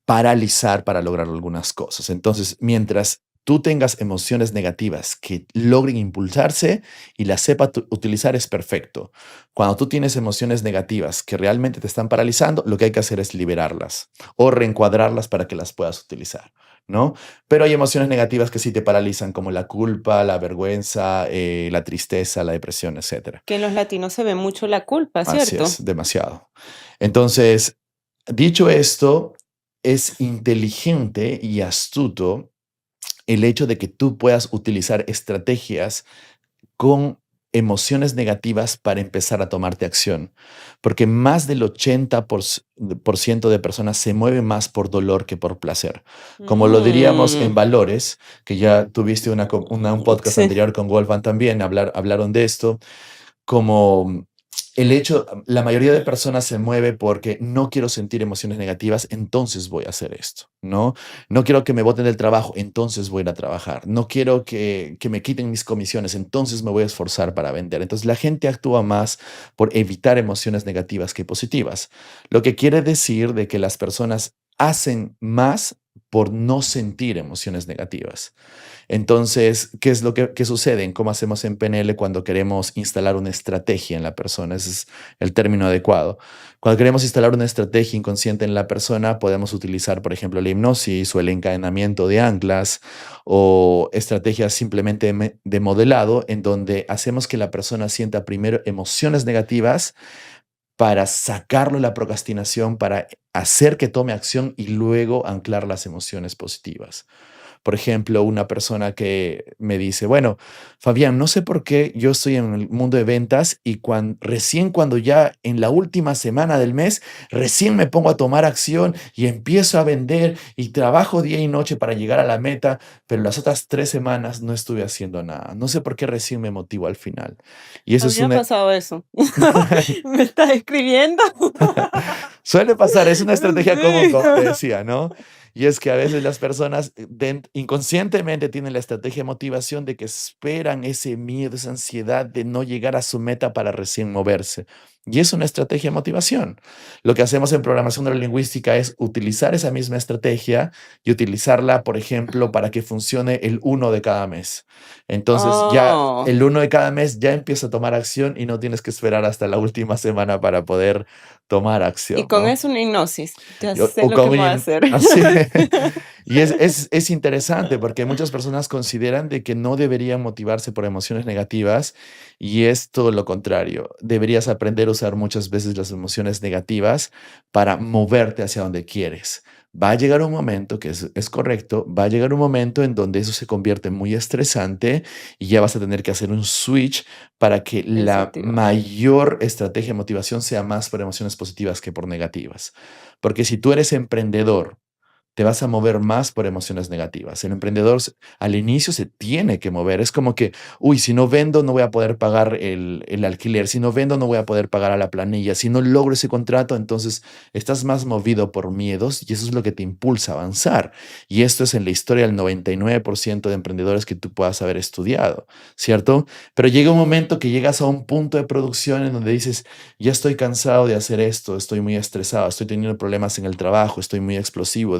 paralizar para lograr algunas cosas. Entonces, mientras tú tengas emociones negativas que logren impulsarse y las sepas utilizar, es perfecto. Cuando tú tienes emociones negativas que realmente te están paralizando, lo que hay que hacer es liberarlas o reencuadrarlas para que las puedas utilizar, ¿no? Pero hay emociones negativas que sí te paralizan, como la culpa, la vergüenza, la tristeza, la depresión, etcétera. Que en los latinos se ve mucho la culpa, Así ¿cierto? es, demasiado. Entonces, dicho esto, es inteligente y astuto el hecho de que tú puedas utilizar estrategias con emociones negativas para empezar a tomarte acción, porque más del 80% de personas se mueven más por dolor que por placer. Como lo diríamos en Mm, valores, que ya tuviste un podcast sí. anterior con Wolfgang también, hablaron de esto, como el hecho, la mayoría de personas se mueve porque no quiero sentir emociones negativas, entonces voy a hacer esto, ¿no? No quiero que me boten del trabajo, entonces voy a ir a trabajar. No quiero que me quiten mis comisiones, entonces me voy a esforzar para vender. Entonces la gente actúa más por evitar emociones negativas que positivas, lo que quiere decir de que las personas hacen más por no sentir emociones negativas. Entonces, ¿qué es lo que sucede? ¿Cómo hacemos en PNL cuando queremos instalar una estrategia en la persona? Ese es el término adecuado. Cuando queremos instalar una estrategia inconsciente en la persona, podemos utilizar, por ejemplo, la hipnosis o el encadenamiento de anclas o estrategias simplemente de modelado en donde hacemos que la persona sienta primero emociones negativas para sacarlo de la procrastinación, para hacer que tome acción y luego anclar las emociones positivas. Por ejemplo, una persona que me dice, bueno, Fabián, no sé por qué yo estoy en el mundo de ventas y recién cuando ya en la última semana del mes, recién me pongo a tomar acción y empiezo a vender y trabajo día y noche para llegar a la meta, pero las otras 3 semanas no estuve haciendo nada. No sé por qué recién me motivo al final. Y A eso mí es me ha una... pasado eso. ¿Me estás escribiendo? Suele pasar, es una estrategia común, Sí. como te decía, ¿no? Y es que a veces las personas inconscientemente tienen la estrategia de motivación de que esperan ese miedo, esa ansiedad de no llegar a su meta para recién moverse. Y es una estrategia de motivación. Lo que hacemos en programación neurolingüística es utilizar esa misma estrategia y utilizarla, por ejemplo, para que funcione el 1 de cada mes. Entonces ya Oh, el 1 de cada mes ya empieza a tomar acción y no tienes que esperar hasta la última semana para poder tomar y acción, con ¿no? eso una hipnosis. Ya O, sé o lo que con me voy a hacer. así. Y es interesante porque muchas personas consideran de que no deberían motivarse por emociones negativas y es todo lo contrario. Deberías aprender a usar muchas veces las emociones negativas para moverte hacia donde quieres. Va a llegar un momento, que es correcto, va a llegar un momento en donde eso se convierte muy estresante y ya vas a tener que hacer un switch para que Eso la te iba. mayor estrategia de motivación sea más por emociones positivas que por negativas. Porque si tú eres emprendedor, te vas a mover más por emociones negativas. El emprendedor al inicio se tiene que mover. Es como que, uy, si no vendo, no voy a poder pagar el alquiler. Si no vendo, no voy a poder pagar a la planilla. Si no logro ese contrato, entonces estás más movido por miedos y eso es lo que te impulsa a avanzar. Y esto es en la historia del 99% de emprendedores que tú puedas haber estudiado, ¿cierto? Pero llega un momento que llegas a un punto de producción en donde dices, ya estoy cansado de hacer esto, estoy muy estresado, estoy teniendo problemas en el trabajo, estoy muy explosivo,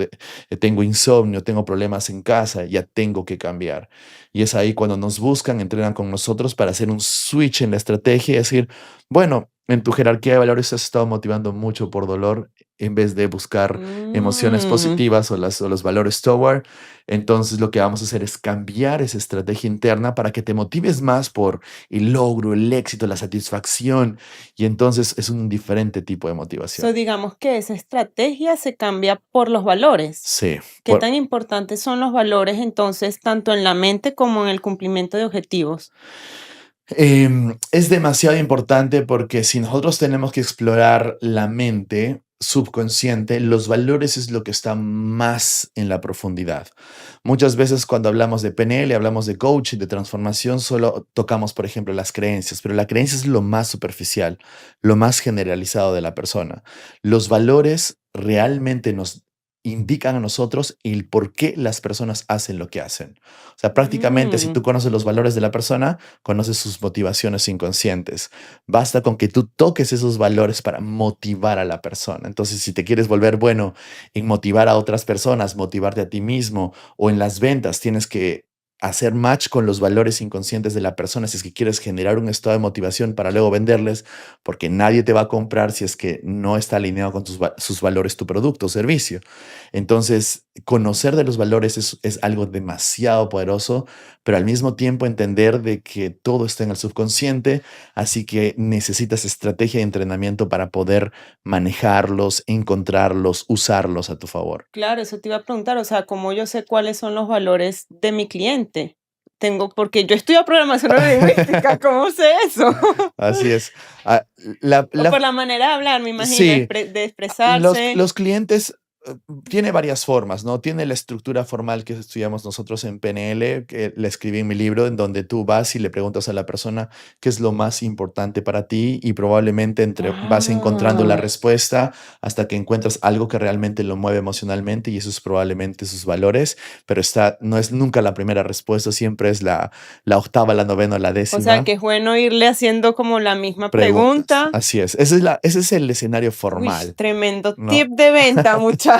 tengo insomnio, tengo problemas en casa, ya tengo que cambiar. Y es ahí cuando nos buscan, entrenan con nosotros para hacer un switch en la estrategia y decir, bueno, en tu jerarquía de valores has estado motivando mucho por dolor en vez de buscar emociones Mm. positivas o los valores toward. Entonces lo que vamos a hacer es cambiar esa estrategia interna para que te motives más por el logro, el éxito, la satisfacción. Y entonces es un diferente tipo de So, motivación. digamos que esa estrategia se cambia por los valores. Sí, ¿Qué tan importantes son los valores entonces, tanto en la mente como en el cumplimiento de objetivos? Es demasiado importante porque si nosotros tenemos que explorar la mente subconsciente, los valores es lo que está más en la profundidad. Muchas veces cuando hablamos de PNL, hablamos de coaching, de transformación, solo tocamos, por ejemplo, las creencias, pero la creencia es lo más superficial, lo más generalizado de la persona. Los valores realmente indican a nosotros el por qué las personas hacen lo que hacen. O sea, prácticamente si Mm, tú conoces los valores de la persona, conoces sus motivaciones inconscientes. Basta con que tú toques esos valores para motivar a la persona. Entonces, si te quieres volver bueno en motivar a otras personas, motivarte a ti mismo o en las ventas, tienes que hacer match con los valores inconscientes de la persona si es que quieres generar un estado de motivación para luego venderles, porque nadie te va a comprar si es que no está alineado con sus valores tu producto o servicio. Entonces, conocer de los valores es algo demasiado poderoso, pero al mismo tiempo entender de que todo está en el subconsciente, así que necesitas estrategia de entrenamiento para poder manejarlos, encontrarlos, usarlos a tu favor. claro, eso te iba a preguntar, o sea, ¿cómo yo sé cuáles son los valores de mi cliente? Porque yo estudio programación neurolingüística, ¿cómo sé eso? Así es. Ah, la, O por la la manera de hablar, me imagino, Sí, de los, expresarse. los clientes tiene varias formas, ¿no? Tiene la estructura formal que estudiamos nosotros en PNL, que le escribí en mi libro, en donde tú vas y le preguntas a la persona qué es lo más importante para ti y probablemente vas encontrando la Ah, respuesta hasta que encuentras algo que realmente lo mueve emocionalmente y eso es probablemente sus valores, pero no es nunca la primera respuesta, siempre es la octava, la novena o la o sea, décima. que es bueno irle haciendo como la misma Preguntas, pregunta. así es. Ese es el escenario Uy, formal, tremendo tip ¿no? de venta, muchacho.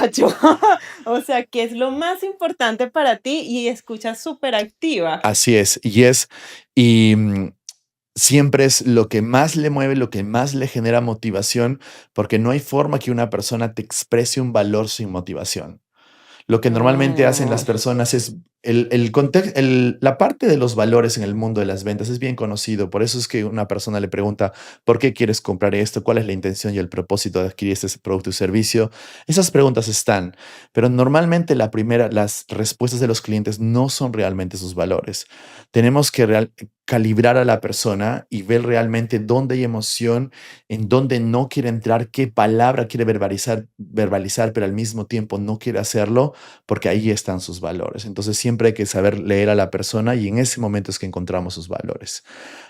O sea, ¿qué es lo más importante para ti? Y escucha súper activa. Así es. Y siempre es lo que más le mueve, lo que más le genera motivación, porque no hay forma que una persona te exprese un valor sin motivación. Lo que normalmente hacen las Mm, personas es la parte de los valores en el mundo de las ventas es bien conocido. Por eso es que una persona le pregunta, ¿por qué quieres comprar esto? ¿Cuál es la intención y el propósito de adquirir este producto o servicio? Esas preguntas están, pero normalmente las respuestas de los clientes no son realmente sus valores. Tenemos que calibrar a la persona y ver realmente dónde hay emoción, en dónde no quiere entrar, qué palabra quiere verbalizar, pero al mismo tiempo no quiere hacerlo porque ahí están sus valores. Entonces siempre hay que saber leer a la persona y en ese momento es que encontramos sus valores.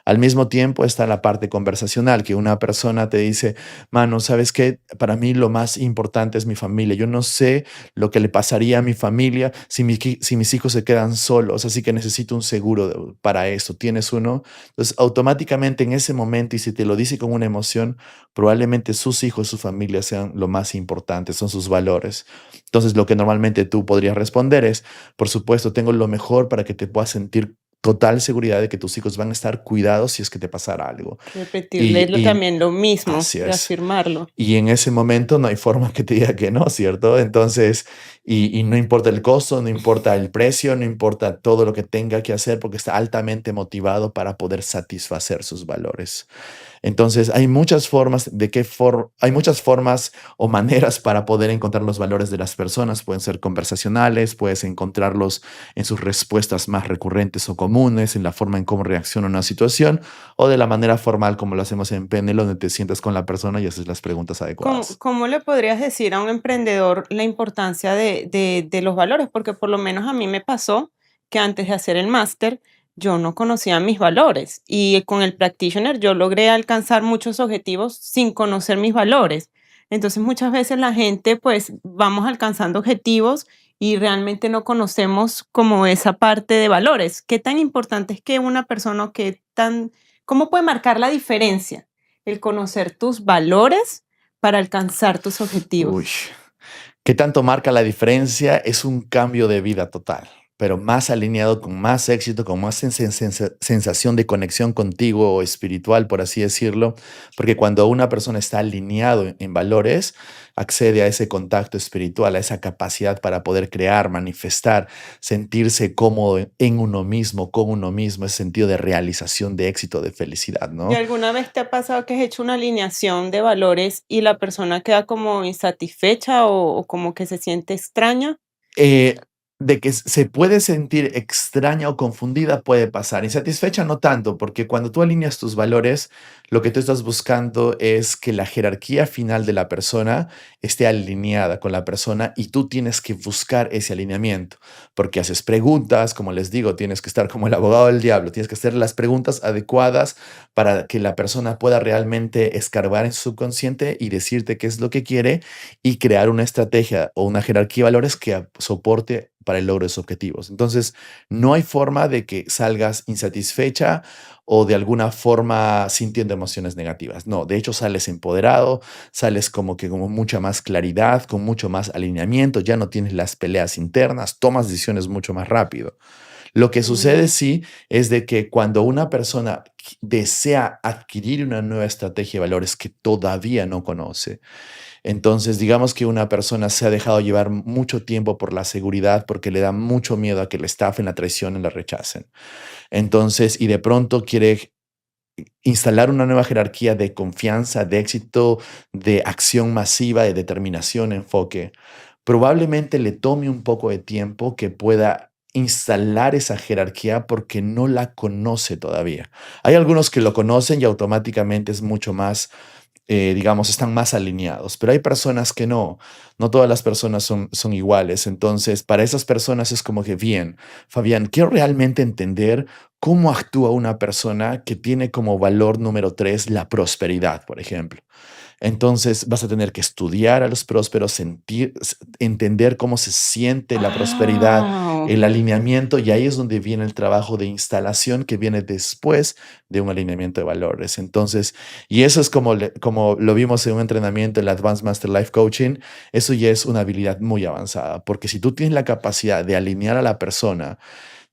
Al mismo tiempo está la parte conversacional, que una persona te dice, mano, ¿sabes qué? Para mí lo más importante es mi familia. Yo no sé lo que le pasaría a mi familia si mis hijos se quedan solos, así que necesito un seguro para eso. ¿Tienes uno? Entonces, automáticamente en ese momento, y si te lo dice con una emoción, probablemente sus hijos, su familia sean lo más importante, son sus valores. Entonces, lo que normalmente tú podrías responder es, por supuesto, tengo lo mejor para que te puedas sentir total seguridad de que tus hijos van a estar cuidados si es que te pasara algo. repetirle Y también lo mismo, así es. reafirmarlo. Y en ese momento no hay forma que te diga que no, ¿cierto? Entonces, y no importa el costo, no importa el precio, no importa todo lo que tenga que hacer, porque está altamente motivado para poder satisfacer sus valores. Entonces, hay muchas formas o maneras para poder encontrar los valores de las personas. Pueden ser conversacionales, puedes encontrarlos en sus respuestas más recurrentes o comunes, en la forma en cómo reacciona a una situación, o de la manera formal como lo hacemos en PNL, donde te sientas con la persona y haces las preguntas ¿Cómo, adecuadas. cómo le podrías decir a un emprendedor la importancia de los valores? Porque por lo menos a mí me pasó que antes de hacer el máster yo no conocía mis valores y con el practitioner yo logré alcanzar muchos objetivos sin conocer mis valores. Entonces muchas veces la gente pues vamos alcanzando objetivos y realmente no conocemos como esa parte de valores. ¿Qué tan importante es que una persona cómo puede marcar la diferencia el conocer tus valores para alcanzar tus Uy, objetivos? ¿qué tanto marca la diferencia? Es un cambio de vida total, pero más alineado, con más éxito, con más sensación de conexión contigo o espiritual, por así decirlo, porque cuando una persona está alineado en valores, accede a ese contacto espiritual, a esa capacidad para poder crear, manifestar, sentirse cómodo en uno mismo, con uno mismo, ese sentido de realización, de éxito, de felicidad, ¿Y ¿no? alguna vez te ha pasado que has hecho una alineación de valores y la persona queda como insatisfecha o como que se siente extraña? Eh, de que se puede sentir extraña o confundida puede pasar. Insatisfecha no tanto, porque cuando tú alineas tus valores, lo que tú estás buscando es que la jerarquía final de la persona esté alineada con la persona y tú tienes que buscar ese alineamiento, porque haces preguntas, como les digo, tienes que estar como el abogado del diablo, tienes que hacer las preguntas adecuadas para que la persona pueda realmente escarbar en su subconsciente y decirte qué es lo que quiere y crear una estrategia o una jerarquía de valores que soporte para el logro de sus objetivos. Entonces, no hay forma de que salgas insatisfecha o de alguna forma sintiendo emociones negativas. No, de hecho sales empoderado, sales como que con mucha más claridad, con mucho más alineamiento, ya no tienes las peleas internas, tomas decisiones mucho más rápido. Lo que sucede Mm. sí es de que cuando una persona desea adquirir una nueva estrategia de valores que todavía no conoce, entonces, digamos que una persona se ha dejado llevar mucho tiempo por la seguridad porque le da mucho miedo a que le estafen, la traicionen, la rechacen. Entonces, y de pronto quiere instalar una nueva jerarquía de confianza, de éxito, de acción masiva, de determinación, enfoque. Probablemente le tome un poco de tiempo que pueda instalar esa jerarquía porque no la conoce todavía. Hay algunos que lo conocen y automáticamente es mucho más digamos, están más alineados, pero hay personas que no, no todas las personas son iguales. Entonces, para esas personas es como que, bien, Fabián, quiero realmente entender cómo actúa una persona que tiene como valor número 3 la prosperidad, por ejemplo. Entonces vas a tener que estudiar a los prósperos, entender cómo se siente la prosperidad, Ah, el alineamiento, y ahí es donde viene el trabajo de instalación que viene después de un alineamiento de valores. Entonces, y eso es como, como lo vimos en un entrenamiento en la Advanced Master Life Coaching, eso ya es una habilidad muy avanzada, porque si tú tienes la capacidad de alinear a la persona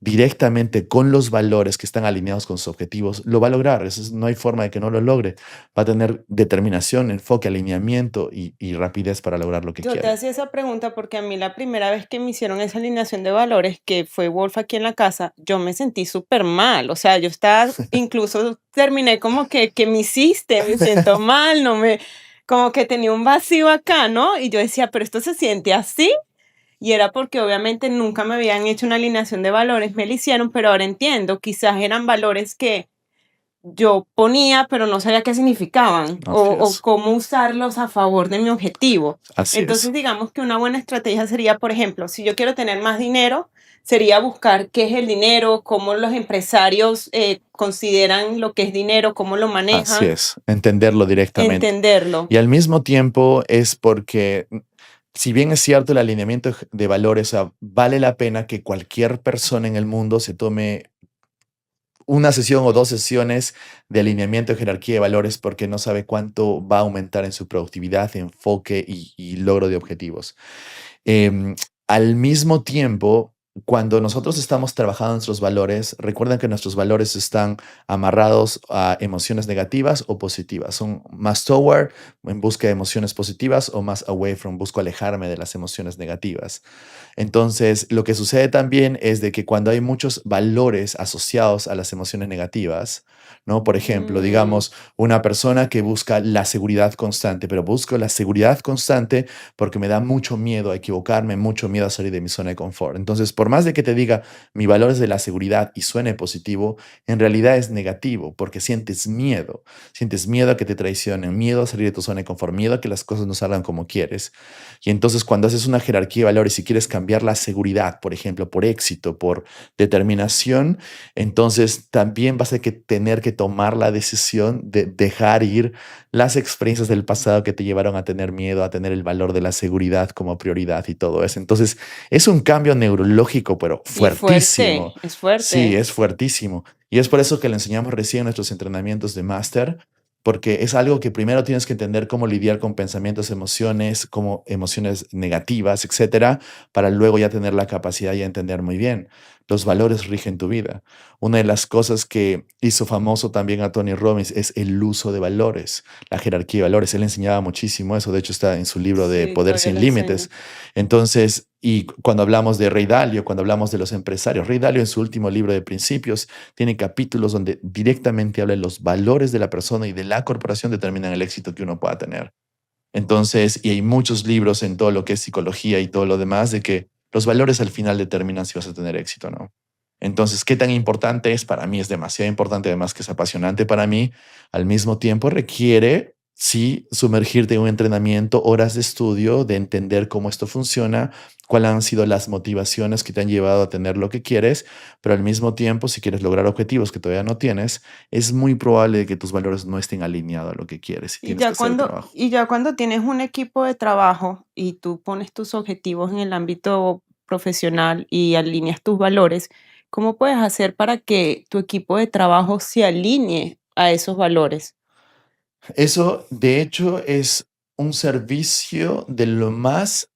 directamente con los valores que están alineados con sus objetivos, lo va a lograr. No hay forma de que no lo logre. Va a tener determinación, enfoque, alineamiento y rapidez para lograr lo que yo te quiere. hacía esa pregunta porque a mí la primera vez que me hicieron esa alineación de valores, que fue Wolf aquí en la casa, yo me sentí súper mal. O sea, yo estaba, incluso terminé como que, ¿qué me hiciste? Me siento mal, no me, como que tenía un vacío acá, ¿no? Y yo decía, pero esto se siente así. Y era porque obviamente nunca me habían hecho una alineación de valores, me la hicieron, pero ahora entiendo, quizás eran valores que yo ponía, pero no sabía qué significaban Así o es. cómo usarlos a favor de mi objetivo. Así es. Entonces, digamos que una buena estrategia sería, por ejemplo, si yo quiero tener más dinero, sería buscar qué es el dinero, cómo los empresarios consideran lo que es dinero, cómo lo Así manejan, es. Entenderlo directamente. entenderlo. Y al mismo tiempo es porque, si bien es cierto el alineamiento de valores, o sea, vale la pena que cualquier persona en el mundo se tome una sesión o 2 sesiones de alineamiento de jerarquía de valores porque no sabe cuánto va a aumentar en su productividad, enfoque y logro de objetivos. Em, Al mismo tiempo, cuando nosotros estamos trabajando nuestros valores, recuerden que nuestros valores están amarrados a emociones negativas o positivas. Son más toward, en busca de emociones positivas, o más away from, busco alejarme de las emociones negativas. Entonces, lo que sucede también es de que cuando hay muchos valores asociados a las emociones negativas, ¿no? Por ejemplo, Mm, digamos, una persona que busca la seguridad constante, pero busco la seguridad constante porque me da mucho miedo a equivocarme, mucho miedo a salir de mi zona de confort. Entonces, por más de que te diga mi valor es de la seguridad y suene positivo, en realidad es negativo porque sientes miedo a que te traicionen, miedo a salir de tu zona de confort, miedo a que las cosas no salgan como quieres. Y entonces cuando haces una jerarquía de valores y quieres cambiar la seguridad, por ejemplo, por éxito, por determinación, entonces también vas a tener que tomar la decisión de dejar ir las experiencias del pasado que te llevaron a tener miedo, a tener el valor de la seguridad como prioridad y todo eso. Entonces es un cambio neurológico, pero y fuerte, fuertísimo. es Sí, fuerte. es fuertísimo. Y es por eso que le enseñamos recién en nuestros entrenamientos de máster, porque es algo que primero tienes que entender cómo lidiar con pensamientos, emociones, como emociones negativas, etcétera, para luego ya tener la capacidad y entender muy bien. Los valores rigen tu vida. Una de las cosas que hizo famoso también a Tony Robbins es el uso de valores, la jerarquía de valores. Él enseñaba muchísimo eso, de hecho está en su libro de Sí, Poder todavía lo sin enseño. Límites. Entonces, y cuando hablamos de Ray Dalio, cuando hablamos de los empresarios, Ray Dalio en su último libro de Principios tiene capítulos donde directamente habla de los valores de la persona y de la corporación determinan el éxito que uno pueda tener. Entonces, y hay muchos libros en todo lo que es psicología y todo lo demás de que Los valores al final determinan si vas a tener éxito o no. Entonces, ¿qué tan importante es? Para mí es demasiado importante, además que es apasionante para mí. Al mismo tiempo requiere, sí, sumergirte en un entrenamiento, horas de estudio, de entender cómo esto funciona, cuáles han sido las motivaciones que te han llevado a tener lo que quieres, pero al mismo tiempo, si quieres lograr objetivos que todavía no tienes, es muy probable que tus valores no estén alineados a lo que quieres y Y tienes que ya hacer el cuando, trabajo. y ya cuando tienes un equipo de trabajo y tú pones tus objetivos en el ámbito profesional y alineas tus valores, ¿cómo puedes hacer para que tu equipo de trabajo se alinee a esos valores? Eso, de hecho, es un servicio de lo más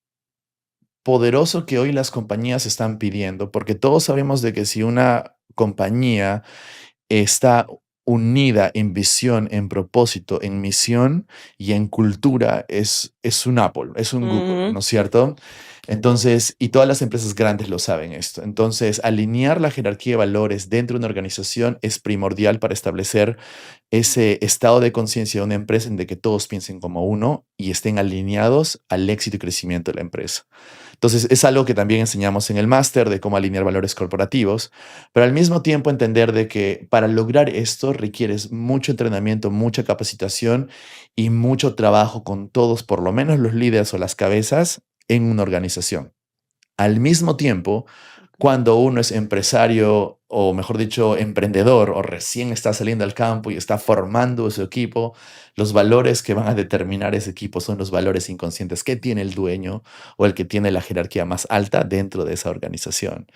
poderoso que hoy las compañías están pidiendo, porque todos sabemos de que si una compañía está unida en visión, en propósito, en misión y en cultura, es un Apple, es un Google, Mm, ¿no es cierto? Entonces, y todas las empresas grandes lo saben esto. Entonces, alinear la jerarquía de valores dentro de una organización es primordial para establecer ese estado de conciencia de una empresa en de que todos piensen como uno y estén alineados al éxito y crecimiento de la empresa. Entonces, es algo que también enseñamos en el máster de cómo alinear valores corporativos, pero al mismo tiempo entender de que para lograr esto requieres mucho entrenamiento, mucha capacitación y mucho trabajo con todos, por lo menos los líderes o las cabezas en una organización. Al mismo tiempo, ok. cuando uno es empresario o mejor dicho, emprendedor o recién está saliendo al campo y está formando su equipo, los valores que van a determinar ese equipo son los valores inconscientes que tiene el dueño o el que tiene la jerarquía más alta dentro de esa organización.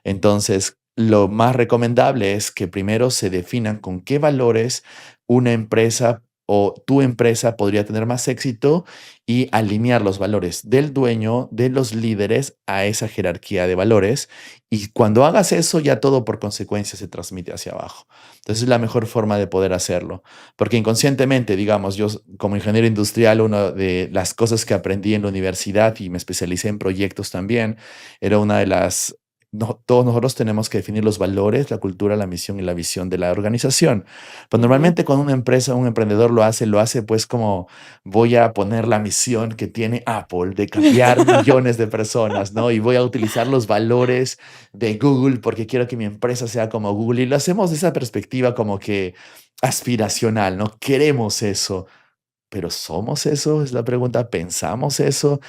Entonces, lo más recomendable es que primero se definan con qué valores una empresa o tu empresa podría tener más éxito y alinear los valores del dueño, de los líderes a esa jerarquía de valores. Y cuando hagas eso, ya todo por consecuencia se transmite hacia abajo. Entonces es la mejor forma de poder hacerlo. Porque inconscientemente, digamos, yo como ingeniero industrial, una de las cosas que aprendí en la universidad y me especialicé en proyectos también, era una de las... No, todos nosotros tenemos que definir los valores, la cultura, la misión y la visión de la organización. Pues Ujú. normalmente cuando una empresa, un emprendedor lo hace pues como voy a poner la misión que tiene Apple de cambiar millones de personas, ¿no? Y voy a utilizar los valores de Google porque quiero que mi empresa sea como Google. Y lo hacemos de esa perspectiva como que aspiracional, ¿no? Queremos eso. ¿Pero somos eso? Es la pregunta. ¿Pensamos eso?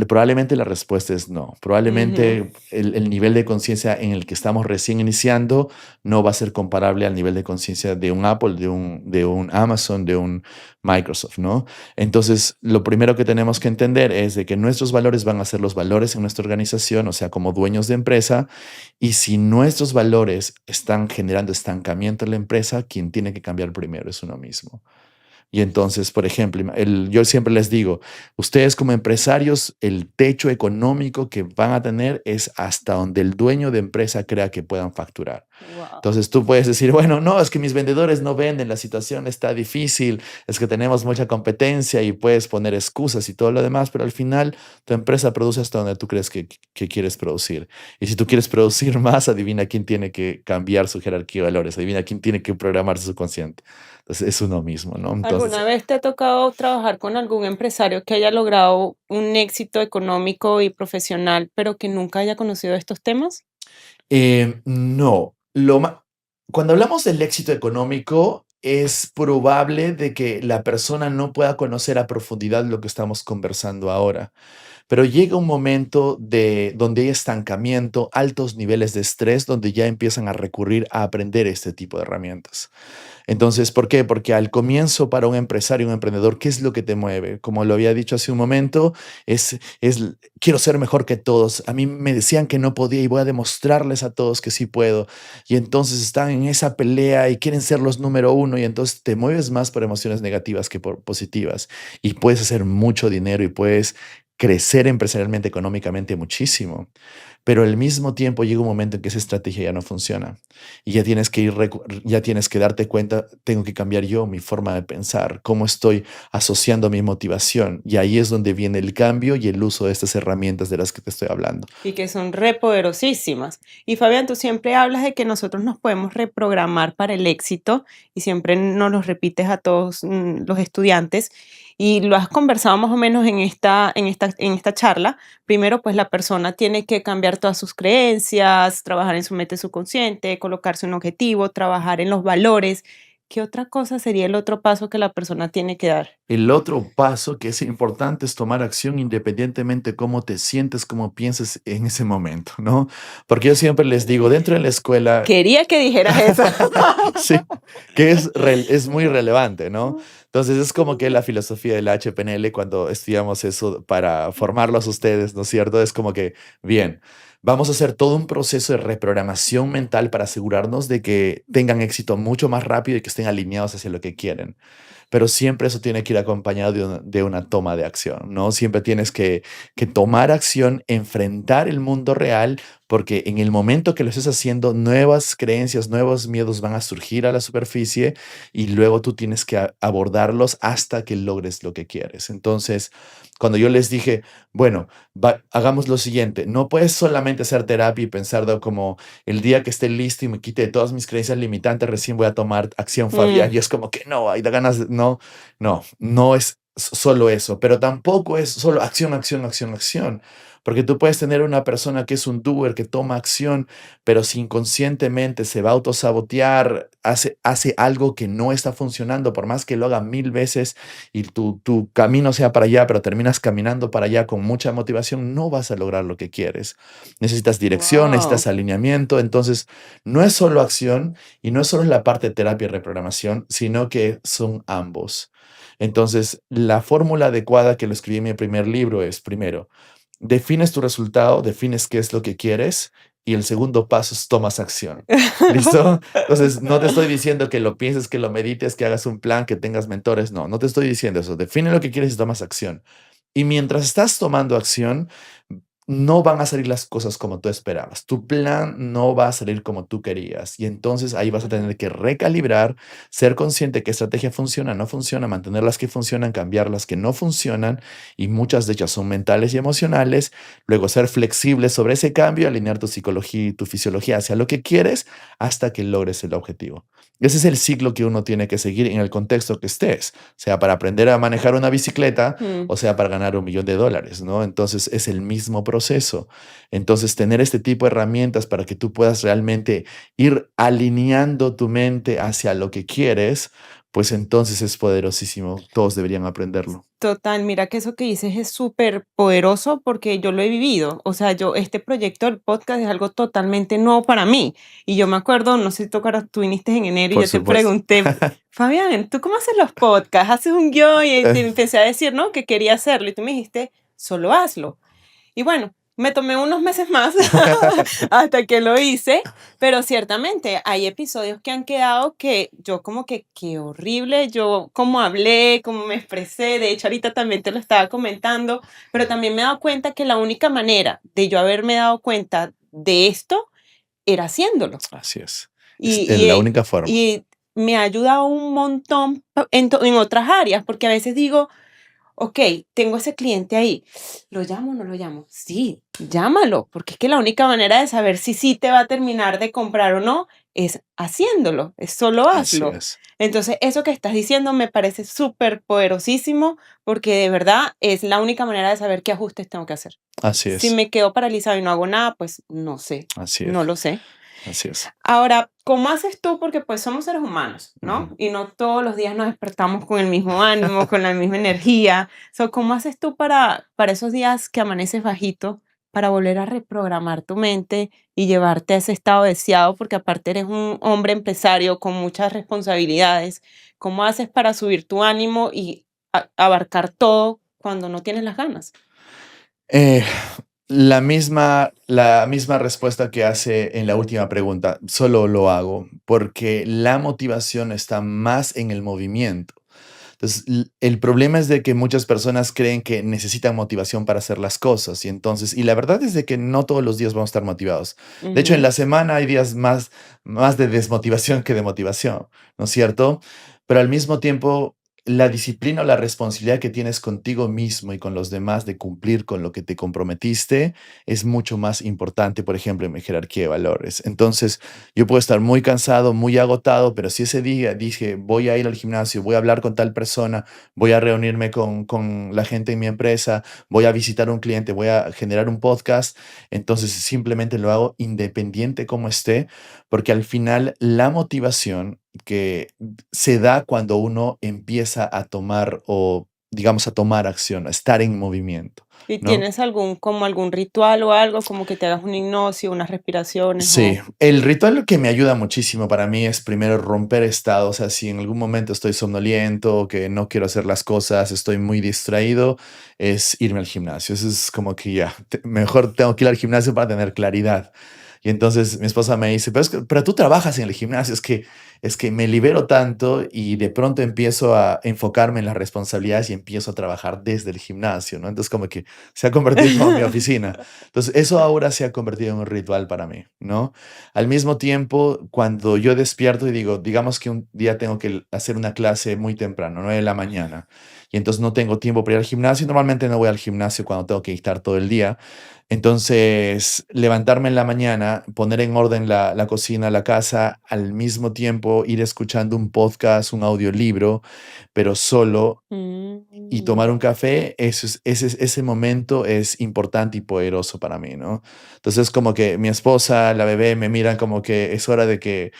Probablemente la respuesta es no. Ujú. Probablemente el nivel de conciencia en el que estamos recién iniciando no va a ser comparable al nivel de conciencia de un Apple, de un Amazon, de un Microsoft, ¿no? Entonces, lo primero que tenemos que entender es de que nuestros valores van a ser los valores en nuestra organización, o sea, como dueños de empresa, y si nuestros valores están generando estancamiento en la empresa, quien tiene que cambiar primero es uno mismo. Y entonces, por ejemplo, yo siempre les digo, ustedes como empresarios, el techo económico que van a tener es hasta donde el dueño de empresa crea que puedan facturar. Wow. Entonces tú puedes decir, bueno, no, es que mis vendedores no venden, la situación está difícil, es que tenemos mucha competencia y puedes poner excusas y todo lo demás, pero al final tu empresa produce hasta donde tú crees que quieres producir. Y si tú quieres producir más, adivina quién tiene que cambiar su jerarquía de valores, adivina quién tiene que programar su consciente. Entonces es uno mismo, ¿no? Entonces, ¿Alguna vez te ha tocado trabajar con algún empresario que haya logrado un éxito económico y profesional, pero que nunca haya conocido estos temas? No, cuando hablamos del éxito económico, es probable de que la persona no pueda conocer a profundidad lo que estamos conversando ahora. Pero llega un momento donde hay estancamiento, altos niveles de estrés, donde ya empiezan a recurrir a aprender este tipo de herramientas. Entonces, ¿por qué? Porque al comienzo para un empresario, un emprendedor, ¿qué es lo que te mueve? Como lo había dicho hace un momento, quiero ser mejor que todos. A mí me decían que no podía y voy a demostrarles a todos que sí puedo. Y entonces están en esa pelea y quieren ser los número uno y entonces te mueves más por emociones negativas que por positivas. Y puedes hacer mucho dinero y puedes crecer empresarialmente, económicamente muchísimo. Pero al mismo tiempo llega un momento en que esa estrategia ya no funciona y ya tienes que darte cuenta, tengo que cambiar yo mi forma de pensar, cómo estoy asociando mi motivación. Y ahí es donde viene el cambio y el uso de estas herramientas de las que te estoy hablando. Y que son repoderosísimas. Y Fabián, tú siempre hablas de que nosotros nos podemos reprogramar para el éxito y siempre nos lo repites a todos los estudiantes. y lo has conversado más o menos en esta charla. Primero, pues la persona tiene que cambiar todas sus creencias, trabajar en su mente subconsciente, colocarse un objetivo, trabajar en los valores. ¿Qué otra cosa sería el otro paso que la persona tiene que dar? El otro paso que es importante es tomar acción independientemente cómo te sientes, cómo pienses en ese momento, ¿no? Porque yo siempre les digo, dentro de la escuela, Quería que dijeras eso. sí, que es muy relevante, ¿no? Entonces es como que la filosofía del HPNL cuando estudiamos eso para formarlos a ustedes, ¿no es cierto? Es como que, bien, vamos a hacer todo un proceso de reprogramación mental para asegurarnos de que tengan éxito mucho más rápido y que estén alineados hacia lo que quieren. Pero siempre eso tiene que ir acompañado de una toma de acción, ¿no? Siempre tienes que tomar acción, enfrentar el mundo real, porque en el momento que lo estés haciendo, nuevas creencias, nuevos miedos van a surgir a la superficie y luego tú tienes que abordarlos hasta que logres lo que quieres. Entonces, cuando yo les dije, bueno, hagamos lo siguiente, no puedes solamente hacer terapia y pensar como el día que esté listo y me quite de todas mis creencias limitantes, recién voy a tomar acción, Fabián. Mm, Y es como que no, hay da ganas, no, no, no es solo eso, pero tampoco es solo acción, acción, acción, acción. Porque tú puedes tener una persona que es un doer, que toma acción, pero si inconscientemente se va a autosabotear, hace algo que no está funcionando, por más que lo haga 1000 veces y tu camino sea para allá, pero terminas caminando para allá con mucha motivación, no vas a lograr lo que quieres. Necesitas dirección, wow. necesitas alineamiento, entonces no es solo acción y no es solo la parte de terapia y reprogramación, sino que son ambos. Entonces, la fórmula adecuada que lo escribí en mi primer libro es, primero, defines tu resultado, defines qué es lo que quieres y el segundo paso es tomas acción. ¿Listo? Entonces, no te estoy diciendo que lo pienses, que lo medites, que hagas un plan, que tengas mentores. No, no te estoy diciendo eso. Define lo que quieres y tomas acción. Y mientras estás tomando acción, no van a salir las cosas como tú esperabas. Tu plan no va a salir como tú querías. Y entonces ahí vas a tener que recalibrar, ser consciente qué estrategia funciona, no funciona, mantener las que funcionan, cambiar las que no funcionan. Y muchas de ellas son mentales y emocionales. Luego ser flexible sobre ese cambio, alinear tu psicología y tu fisiología hacia lo que quieres hasta que logres el objetivo. Ese es el ciclo que uno tiene que seguir en el contexto que estés, sea para aprender a manejar una bicicleta Mm. o sea para ganar $1 millón, ¿no? Entonces es el mismo proceso. Entonces tener este tipo de herramientas para que tú puedas realmente ir alineando tu mente hacia lo que quieres, pues entonces es poderosísimo. Todos deberían aprenderlo. Total, mira que eso que dices es súper poderoso porque yo lo he vivido. O sea, este proyecto del podcast es algo totalmente nuevo para mí. Y yo me acuerdo, no sé si tú viniste en enero y Por yo te supuesto. pregunté, Fabián, ¿tú cómo haces los podcasts? ¿Haces un guión? Y te empecé a decir, ¿no? Que quería hacerlo. Y tú me dijiste, solo hazlo. Y bueno, me tomé unos meses más hasta que lo hice, pero ciertamente hay episodios que han quedado que yo como que, qué horrible, yo como hablé, como me expresé, de hecho ahorita también te lo estaba comentando, pero también me he dado cuenta que la única manera de yo haberme dado cuenta de esto era haciéndolo. Así es. Y, Es la y, única forma. y me ha ayudado un montón en otras áreas, porque a veces digo, ok, tengo ese cliente ahí, ¿lo llamo o no lo llamo? Sí, llámalo, porque es que la única manera de saber si sí te va a terminar de comprar o no es haciéndolo, es solo Así hazlo. es. Entonces, eso que estás diciendo me parece súper poderosísimo porque de verdad es la única manera de saber qué ajustes tengo que hacer. Así Si es. me quedo paralizado y no hago nada, pues no sé, Así no es. lo sé. Así es. Ahora, ¿cómo haces tú? Porque pues somos seres humanos, ¿no? Ujú. Y no todos los días nos despertamos con el mismo ánimo, con la misma energía. ¿Cómo haces tú para esos días que amaneces bajito, para volver a reprogramar tu mente y llevarte a ese estado deseado? Porque aparte eres un hombre empresario con muchas responsabilidades. ¿Cómo haces para subir tu ánimo y abarcar todo cuando no tienes las ganas? Eh, la misma respuesta que hace en la última pregunta, solo lo hago porque la motivación está más en el movimiento. Entonces, el problema es de que muchas personas creen que necesitan motivación para hacer las cosas y la verdad es de que no todos los días vamos a estar motivados. De hecho, en Ujú. la semana hay días más de desmotivación que de motivación, ¿no es cierto? Pero al mismo tiempo, la disciplina o la responsabilidad que tienes contigo mismo y con los demás de cumplir con lo que te comprometiste es mucho más importante, por ejemplo, en mi jerarquía de valores. Entonces, yo puedo estar muy cansado, muy agotado, pero si ese día dije, voy a ir al gimnasio, voy a hablar con tal persona, voy a reunirme con la gente en mi empresa, voy a visitar un cliente, voy a generar un podcast, entonces simplemente lo hago independiente como esté, porque al final la motivación que se da cuando uno empieza a tomar o, digamos, a tomar acción, a estar en movimiento, ¿Y ¿no? tienes algún ritual o algo, como que te hagas un hipnosis, unas respiraciones Sí, o? el ritual que me ayuda muchísimo para mí es primero romper estados, o sea, si en algún momento estoy somnoliento, que no quiero hacer las cosas, estoy muy distraído, es irme al gimnasio. Eso es como que ya, mejor tengo que ir al gimnasio para tener claridad. Y entonces mi esposa me dice, pero tú trabajas en el gimnasio, es que me libero tanto y de pronto empiezo a enfocarme en las responsabilidades y empiezo a trabajar desde el gimnasio, ¿no? Entonces como que se ha convertido como mi oficina. Entonces, eso ahora se ha convertido en un ritual para mí, ¿no? Al mismo tiempo, cuando yo despierto y digo, digamos que un día tengo que hacer una clase muy temprano, 9 de la mañana, y entonces no tengo tiempo para ir al gimnasio, normalmente no voy al gimnasio cuando tengo que estar todo el día. Entonces, levantarme en la mañana, poner en orden la cocina, la casa, al mismo tiempo ir escuchando un podcast, un audiolibro, pero solo y Mm. tomar un café, ese momento es importante y poderoso para mí, ¿no? Entonces, como que mi esposa, la bebé me miran como que es hora de que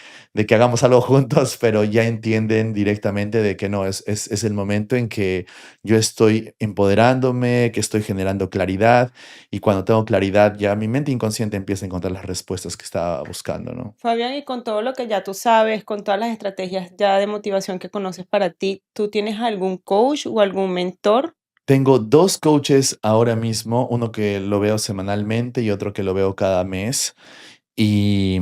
hagamos algo juntos, pero ya entienden directamente de que no, es el momento en que yo estoy empoderándome, que estoy generando claridad, y cuando tengo claridad, ya mi mente inconsciente empieza a encontrar las respuestas que estaba buscando, ¿no? Fabián, y con todo lo que ya tú sabes, con todas las estrategias ya de motivación que conoces para ti, ¿tú tienes algún coach o algún mentor? Tengo 2 coaches ahora mismo, uno que lo veo semanalmente y otro que lo veo cada mes. Y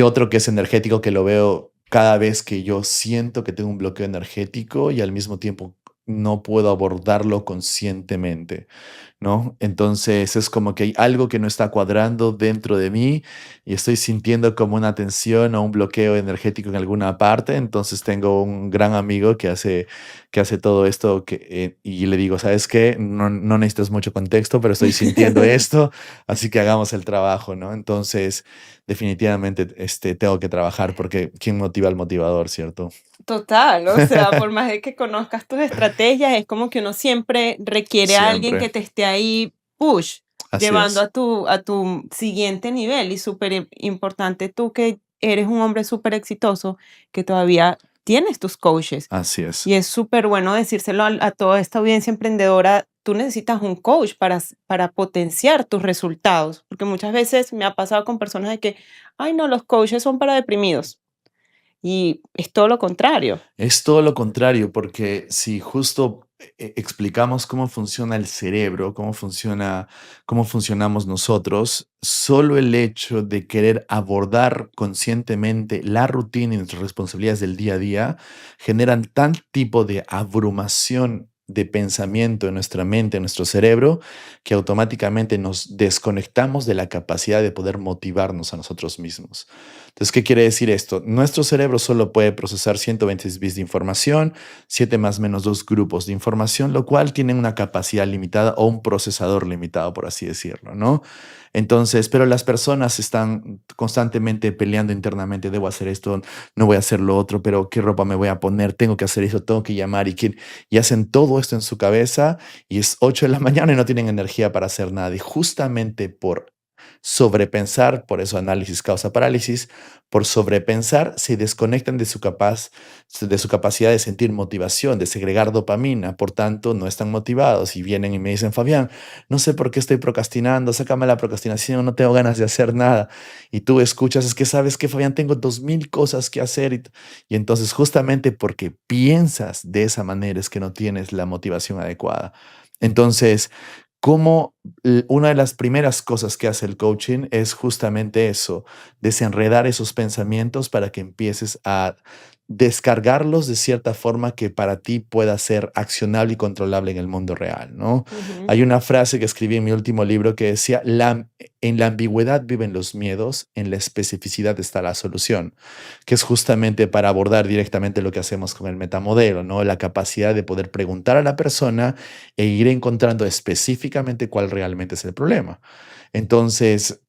otro que es energético, que lo veo cada vez que yo siento que tengo un bloqueo energético y al mismo tiempo no puedo abordarlo conscientemente, ¿no? Entonces es como que hay algo que no está cuadrando dentro de mí y estoy sintiendo como una tensión o un bloqueo energético en alguna parte. Entonces tengo un gran amigo que hace todo esto y le digo, ¿sabes qué? No, no necesitas mucho contexto, pero estoy sintiendo esto, así que hagamos el trabajo, ¿no? Entonces, definitivamente tengo que trabajar porque ¿quién motiva al motivador, cierto? Total, o sea, por más de que conozcas tus estrategias, es como que uno siempre requiere a alguien Siempre. que te esté ahí push, Así llevando es. a tu siguiente nivel. Y súper importante tú que eres un hombre súper exitoso, que todavía tienes tus coaches. Así es. Y es súper bueno decírselo a toda esta audiencia emprendedora, tú necesitas un coach para potenciar tus resultados, porque muchas veces me ha pasado con personas de que, ay no, los coaches son para deprimidos. Y es todo lo contrario. Es todo lo contrario, porque si justo explicamos cómo funciona el cerebro, cómo funcionamos nosotros, solo el hecho de querer abordar conscientemente la rutina y nuestras responsabilidades del día a día generan tal tipo de abrumación de pensamiento en nuestra mente, en nuestro cerebro, que automáticamente nos desconectamos de la capacidad de poder motivarnos a nosotros mismos. Entonces, ¿qué quiere decir esto? Nuestro cerebro solo puede procesar 126 bits de información, 7 más menos 2 grupos de información, lo cual tiene una capacidad limitada o un procesador limitado, por así decirlo, ¿no? Entonces, pero las personas están constantemente peleando internamente, debo hacer esto, no voy a hacer lo otro, pero qué ropa me voy a poner, tengo que hacer eso, tengo que llamar y hacen todo esto en su cabeza y es 8 de la mañana y no tienen energía para hacer nada. Y justamente por sobrepensar, por eso análisis causa parálisis, por sobrepensar se desconectan de su capacidad de sentir motivación, de segregar dopamina, por tanto no están motivados y vienen y me dicen, Fabián, no sé por qué estoy procrastinando, sácame la procrastinación, no tengo ganas de hacer nada. Y tú escuchas, es que sabes que Fabián, tengo 2000 cosas que hacer y entonces justamente porque piensas de esa manera es que no tienes la motivación adecuada. Entonces, como una de las primeras cosas que hace el coaching es justamente eso, desenredar esos pensamientos para que empieces a descargarlos de cierta forma que para ti pueda ser accionable y controlable en el mundo real, ¿no? Ujú. Hay una frase que escribí en mi último libro que decía, en la ambigüedad viven los miedos, en la especificidad está la solución, que es justamente para abordar directamente lo que hacemos con el metamodelo, ¿no? La capacidad de poder preguntar a la persona e ir encontrando específicamente cuál realmente es el problema. Entonces,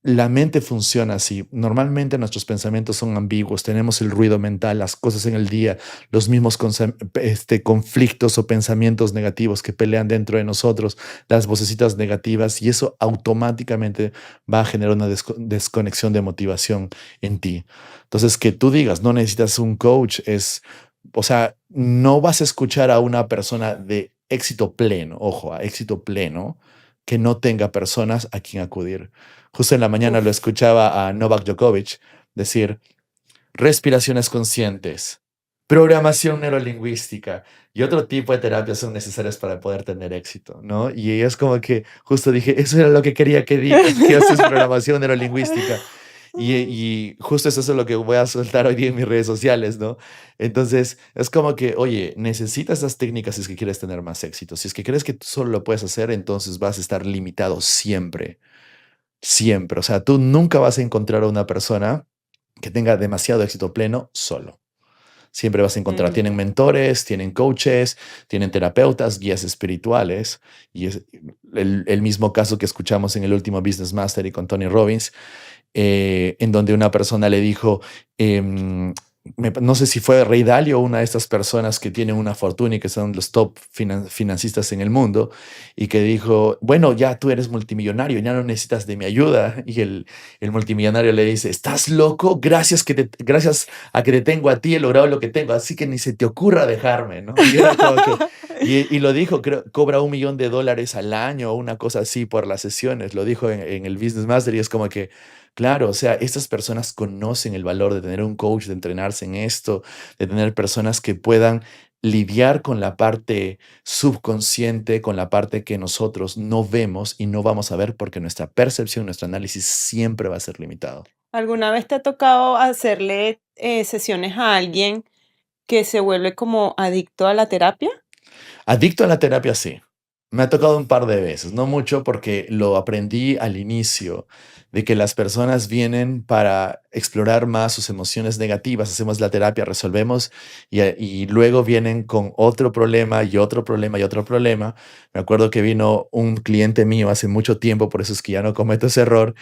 la mente funciona así. Normalmente nuestros pensamientos son ambiguos, tenemos el ruido mental, las cosas en el día, los mismos conflictos o pensamientos negativos que pelean dentro de nosotros, las vocecitas negativas, y eso automáticamente va a generar una desconexión de motivación en ti. Entonces, que tú digas, no necesitas un coach, o sea, no vas a escuchar a una persona de éxito pleno, ojo, a éxito pleno, que no tenga personas a quien acudir. Justo en la mañana lo Uf. escuchaba a Novak Djokovic decir, respiraciones conscientes, programación neurolingüística y otro tipo de terapias son necesarias para poder tener éxito, ¿no? Y es como que justo dije, eso era lo que quería que digas, que haces programación neurolingüística. Y justo eso es lo que voy a soltar hoy día en mis redes sociales, ¿no? Entonces, es como que, oye, necesitas esas técnicas si es que quieres tener más éxito. Si es que crees que tú solo lo puedes hacer, entonces vas a estar limitado siempre. Siempre. O sea, tú nunca vas a encontrar a una persona que tenga demasiado éxito pleno solo. Siempre vas a encontrar, Mm. tienen mentores, tienen coaches, tienen terapeutas, guías espirituales, y es el mismo caso que escuchamos en el último Business Mastery con Tony Robbins, en donde una persona le dijo, no sé si fue Ray Dalio o una de estas personas que tienen una fortuna y que son los top financistas en el mundo, y que dijo, bueno, ya tú eres multimillonario, ya no necesitas de mi ayuda. Y el multimillonario le dice, ¿estás loco? Gracias a que te tengo a ti he logrado lo que tengo, así que ni se te ocurra dejarme, ¿no? Y era como que, y lo dijo, creo, cobra $1 millón al año o una cosa así por las sesiones, lo dijo en el Business Master, y es como que, claro, o sea, estas personas conocen el valor de tener un coach, de entrenarse en esto, de tener personas que puedan lidiar con la parte subconsciente, con la parte que nosotros no vemos y no vamos a ver porque nuestra percepción, nuestro análisis siempre va a ser limitado. ¿Alguna vez te ha tocado hacerle sesiones a alguien que se vuelve como adicto a la terapia? Adicto a la terapia, sí. Me ha tocado un par de veces, no mucho porque lo aprendí al inicio, de que las personas vienen para explorar más sus emociones negativas, hacemos la terapia, resolvemos y luego vienen con otro problema y otro problema y otro problema. Me acuerdo que vino un cliente mío hace mucho tiempo, por eso es que ya no cometo ese error,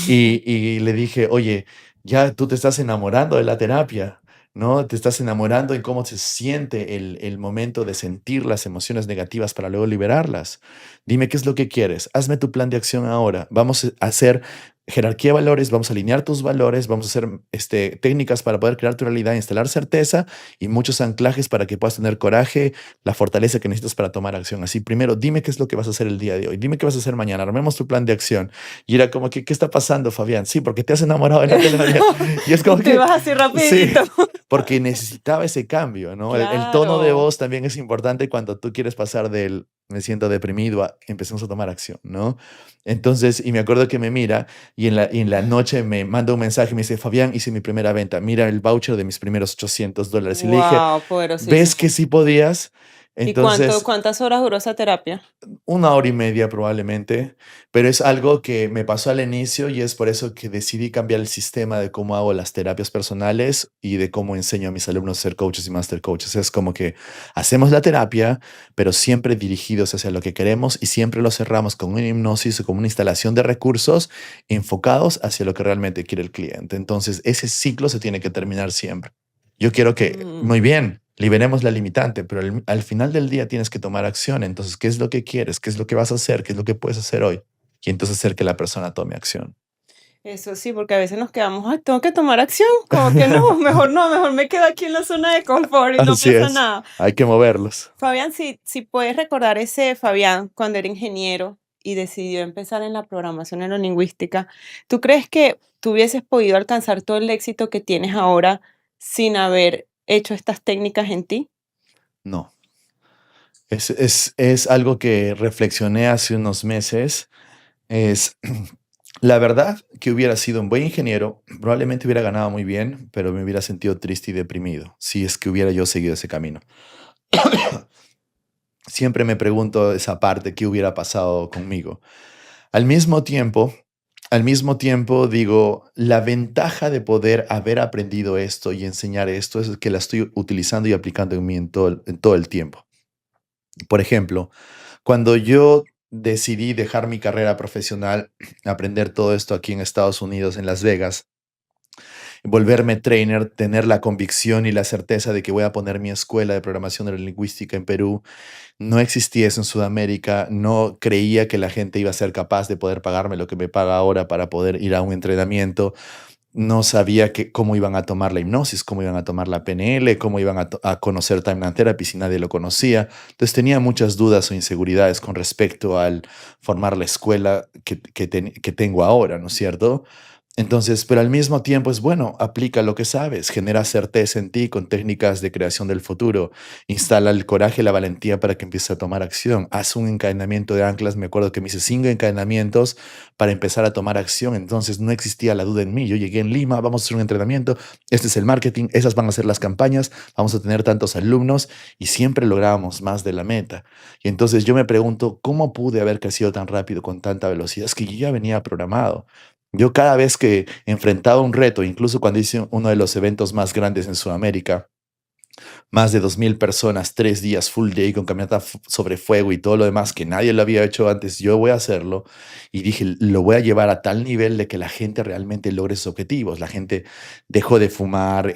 y le dije, oye, ya tú te estás enamorando de la terapia. ¿No? Te estás enamorando en cómo se siente el momento de sentir las emociones negativas para luego liberarlas. Dime qué es lo que quieres. Hazme tu plan de acción ahora. Vamos a hacer jerarquía de valores, vamos a alinear tus valores, vamos a hacer técnicas para poder crear tu realidad, instalar certeza y muchos anclajes para que puedas tener coraje, la fortaleza que necesitas para tomar acción. Así, primero, dime qué es lo que vas a hacer el día de hoy. Dime qué vas a hacer mañana. Armemos tu plan de acción. Y era como que, ¿qué está pasando, Fabián? Sí, porque te has enamorado de la terapia. Y es como Tú que, ibas así sí, rapidito. porque necesitaba ese cambio, ¿no? El tono de Claro. voz también es importante cuando tú quieres pasar del me siento deprimido a empecemos a tomar acción, ¿no? Entonces, y me acuerdo que me mira y en la noche me manda un mensaje y me dice, Fabián, hice mi primera venta, mira el voucher de mis primeros $800. Y le dije, Wow, ¿ves que poderosísimo. sí podías? ¿Y Entonces, cuántas horas duró esa terapia? 1 hora y media probablemente, pero es algo que me pasó al inicio y es por eso que decidí cambiar el sistema de cómo hago las terapias personales y de cómo enseño a mis alumnos a ser coaches y master coaches. Es como que hacemos la terapia, pero siempre dirigidos hacia lo que queremos y siempre lo cerramos con una hipnosis o con una instalación de recursos enfocados hacia lo que realmente quiere el cliente. Entonces, ese ciclo se tiene que terminar siempre. Yo quiero que, Mm. muy bien, liberemos la limitante, pero al final del día tienes que tomar acción. Entonces, ¿qué es lo que quieres? ¿Qué es lo que vas a hacer? ¿Qué es lo que puedes hacer hoy? Y entonces hacer que la persona tome acción. Eso sí, porque a veces nos quedamos, ay, tengo que tomar acción, como que no, mejor me quedo aquí en la zona de confort y no Así pasa es. nada. Hay que moverlos. Fabián, si puedes recordar ese Fabián cuando era ingeniero y decidió empezar en la programación neurolingüística, ¿tú crees que tú hubieses podido alcanzar todo el éxito que tienes ahora sin haber hecho estas técnicas en ti? No. Es algo que reflexioné hace unos meses. Es La verdad que hubiera sido un buen ingeniero, probablemente hubiera ganado muy bien, pero me hubiera sentido triste y deprimido si es que hubiera yo seguido ese camino. Siempre me pregunto esa parte, ¿qué hubiera pasado conmigo? Al mismo tiempo, al mismo tiempo digo, la ventaja de poder haber aprendido esto y enseñar esto es que la estoy utilizando y aplicando en mí en todo el tiempo. Por ejemplo, cuando yo decidí dejar mi carrera profesional, aprender todo esto aquí en Estados Unidos, en Las Vegas, volverme trainer, tener la convicción y la certeza de que voy a poner mi escuela de programación neurolingüística en Perú. No existía eso en Sudamérica, no creía que la gente iba a ser capaz de poder pagarme lo que me paga ahora para poder ir a un entrenamiento. No sabía cómo iban a tomar la hipnosis, cómo iban a tomar la PNL, cómo iban a conocer Timeline Therapy si nadie lo conocía. Entonces tenía muchas dudas o inseguridades con respecto al formar la escuela que tengo ahora, ¿no es cierto? Entonces, pero al mismo tiempo es bueno, aplica lo que sabes, genera certeza en ti con técnicas de creación del futuro, instala el coraje y la valentía para que empieces a tomar acción, haz un encadenamiento de anclas, me acuerdo que me hice 5 encadenamientos para empezar a tomar acción, entonces no existía la duda en mí, yo llegué en Lima, vamos a hacer un entrenamiento, este es el marketing, esas van a ser las campañas, vamos a tener tantos alumnos y siempre lográbamos más de la meta. Y entonces yo me pregunto, ¿cómo pude haber crecido tan rápido con tanta velocidad? Es que yo ya venía programado. Yo cada vez que enfrentaba un reto, incluso cuando hice uno de los eventos más grandes en Sudamérica, más de 2000 personas, 3 días, full day, con caminata sobre fuego y todo lo demás que nadie lo había hecho antes, yo voy a hacerlo. Y dije, lo voy a llevar a tal nivel de que la gente realmente logre sus objetivos. La gente dejó de fumar,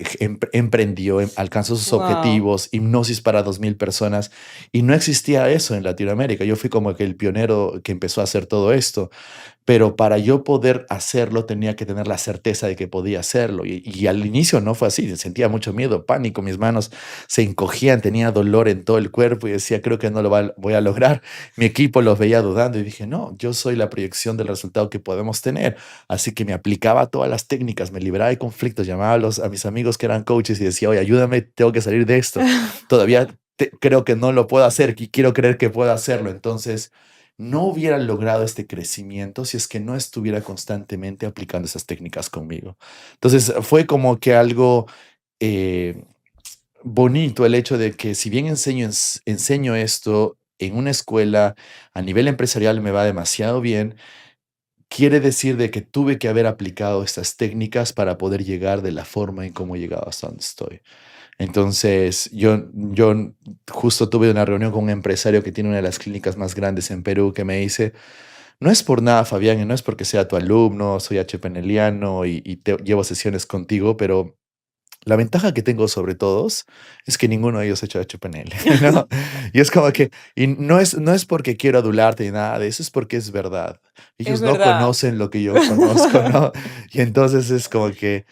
emprendió, alcanzó sus Wow. objetivos, hipnosis para 2000 personas. Y no existía eso en Latinoamérica. Yo fui como que el pionero que empezó a hacer todo esto, pero para yo poder hacerlo tenía que tener la certeza de que podía hacerlo. Y al inicio no fue así, sentía mucho miedo, pánico, mis manos se encogían, tenía dolor en todo el cuerpo y decía, creo que no voy a lograr. Mi equipo los veía dudando y dije, no, yo soy la proyección del resultado que podemos tener. Así que me aplicaba todas las técnicas, me libraba de conflictos, llamaba a mis amigos que eran coaches y decía, oye, ayúdame, tengo que salir de esto. Todavía creo que no lo puedo hacer y quiero creer que puedo hacerlo. Entonces no hubiera logrado este crecimiento si es que no estuviera constantemente aplicando esas técnicas conmigo. Entonces fue como que algo eh, bonito el hecho de que si bien enseño esto en una escuela, a nivel empresarial me va demasiado bien, quiere decir de que tuve que haber aplicado estas técnicas para poder llegar de la forma en cómo he llegado hasta donde estoy. Entonces, yo justo tuve una reunión con un empresario que tiene una de las clínicas más grandes en Perú que me dice, no es por nada, Fabián, y no es porque sea tu alumno, soy HPNeliano y llevo sesiones contigo, pero la ventaja que tengo sobre todos es que ninguno de ellos ha hecho HPNL, ¿no? Y es como que, y no es porque quiero adularte ni nada de eso, es porque es verdad. Es Ellos no verdad. conocen lo que yo conozco, ¿no? Y entonces es como que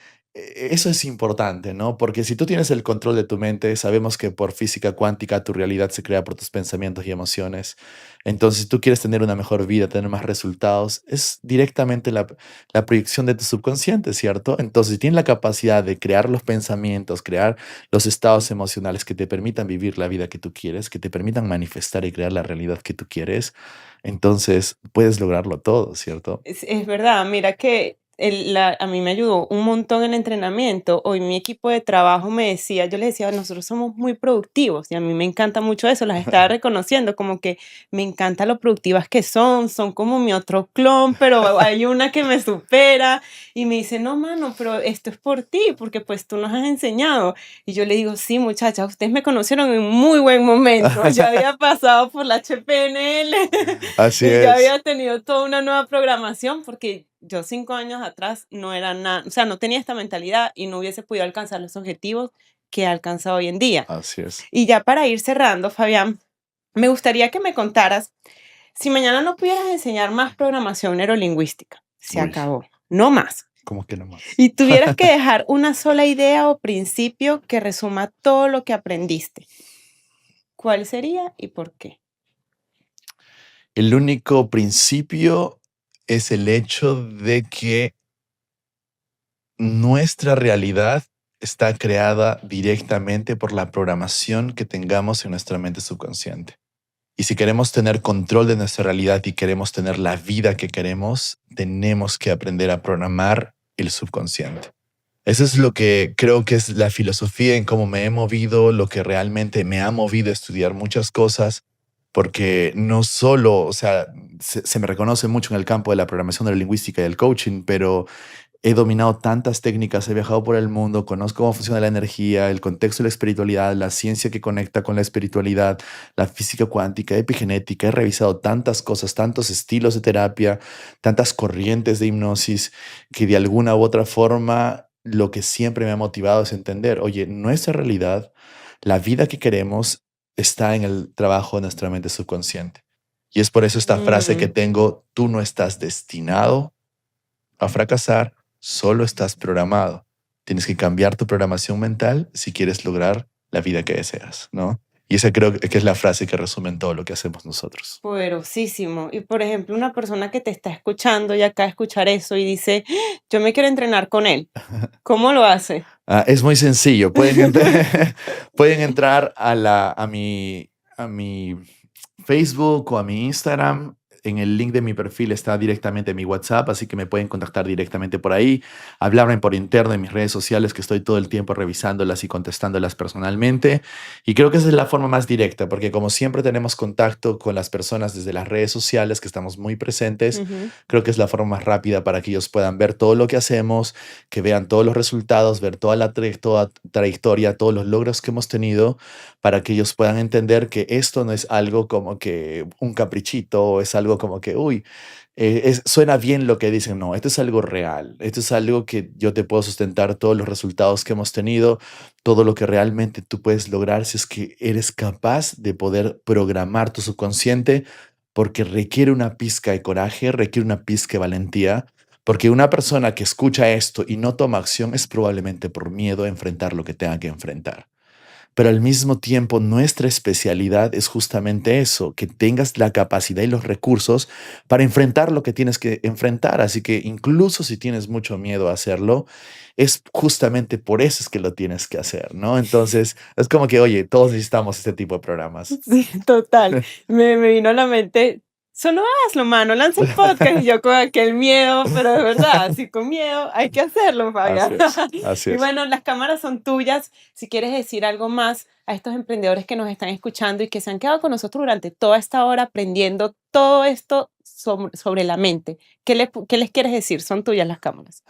eso es importante, ¿no? Porque si tú tienes el control de tu mente, sabemos que por física cuántica tu realidad se crea por tus pensamientos y emociones. Entonces, si tú quieres tener una mejor vida, tener más resultados, es directamente la proyección de tu subconsciente, ¿cierto? Entonces, si tienes la capacidad de crear los pensamientos, crear los estados emocionales que te permitan vivir la vida que tú quieres, que te permitan manifestar y crear la realidad que tú quieres, entonces puedes lograrlo todo, ¿cierto? Es verdad, mira que a mí me ayudó un montón el entrenamiento. Hoy mi equipo de trabajo me decía, yo les decía, nosotros somos muy productivos y a mí me encanta mucho eso, las estaba reconociendo, como que me encanta lo productivas que son como mi otro clon, pero hay una que me supera y me dice, no, mano, pero esto es por ti, porque pues tú nos has enseñado. Y yo le digo, sí, muchachas, ustedes me conocieron en un muy buen momento, ya había pasado por la HPNL. Así Y ya es, había tenido toda una nueva programación porque yo 5 años atrás no era nada, o sea, no tenía esta mentalidad y no hubiese podido alcanzar los objetivos que he alcanzado hoy en día. así es. Y ya para ir cerrando, Fabián, me gustaría que me contaras, si mañana no pudieras enseñar más programación neurolingüística, se Uy, acabó, no más. ¿cómo que no más? Y tuvieras que dejar una sola idea o principio que resuma todo lo que aprendiste, ¿cuál sería y por qué? El único principio es el hecho de que nuestra realidad está creada directamente por la programación que tengamos en nuestra mente subconsciente. Y si queremos tener control de nuestra realidad y queremos tener la vida que queremos, tenemos que aprender a programar el subconsciente. Eso es lo que creo que es la filosofía en cómo me he movido, lo que realmente me ha movido a estudiar muchas cosas, porque no solo, o sea, se me reconoce mucho en el campo de la programación neurolingüística y el coaching, pero he dominado tantas técnicas, he viajado por el mundo, conozco cómo funciona la energía, el contexto de la espiritualidad, la ciencia que conecta con la espiritualidad, la física cuántica, epigenética. He revisado tantas cosas, tantos estilos de terapia, tantas corrientes de hipnosis, que de alguna u otra forma lo que siempre me ha motivado es entender, oye, nuestra realidad, la vida que queremos, está en el trabajo de nuestra mente subconsciente. Y es por eso esta frase que tengo, tú no estás destinado a fracasar, solo estás programado. Tienes que cambiar tu programación mental si quieres lograr la vida que deseas, ¿no? Y esa creo que es la frase que resume todo lo que hacemos nosotros. Poderosísimo. Y por ejemplo, una persona que te está escuchando y acaba de escuchar eso y dice, yo me quiero entrenar con él. ¿Cómo lo hace? Es muy sencillo. Pueden entrar a mi Facebook o a mi Instagram. En el link de mi perfil está directamente mi WhatsApp, así que me pueden contactar directamente por ahí. Hablarme por interno en mis redes sociales, que estoy todo el tiempo revisándolas y contestándolas personalmente. Y creo que esa es la forma más directa, porque como siempre tenemos contacto con las personas desde las redes sociales, que estamos muy presentes, creo que es la forma más rápida para que ellos puedan ver todo lo que hacemos, que vean todos los resultados, ver toda la trayectoria, todos los logros que hemos tenido, para que ellos puedan entender que esto no es algo como que un caprichito, o es algo como que, uy, suena bien lo que dicen. No, esto es algo real. Esto es algo que yo te puedo sustentar todos los resultados que hemos tenido, todo lo que realmente tú puedes lograr si es que eres capaz de poder programar tu subconsciente, porque requiere una pizca de coraje, requiere una pizca de valentía, porque una persona que escucha esto y no toma acción es probablemente por miedo a enfrentar lo que tenga que enfrentar. Pero al mismo tiempo, nuestra especialidad es justamente eso, que tengas la capacidad y los recursos para enfrentar lo que tienes que enfrentar. Así que incluso si tienes mucho miedo a hacerlo, es justamente por eso es que lo tienes que hacer, ¿no? Entonces, es como que, oye, todos necesitamos este tipo de programas. Sí, total. Me vino a la mente, solo hazlo, mano, lanza el podcast. Y yo con aquel miedo, pero de verdad, así con miedo, hay que hacerlo, Fabián. Así Y es. bueno, las cámaras son tuyas. Si quieres decir algo más a estos emprendedores que nos están escuchando y que se han quedado con nosotros durante toda esta hora aprendiendo todo esto sobre la mente, ¿qué les quieres decir? Son tuyas las cámaras.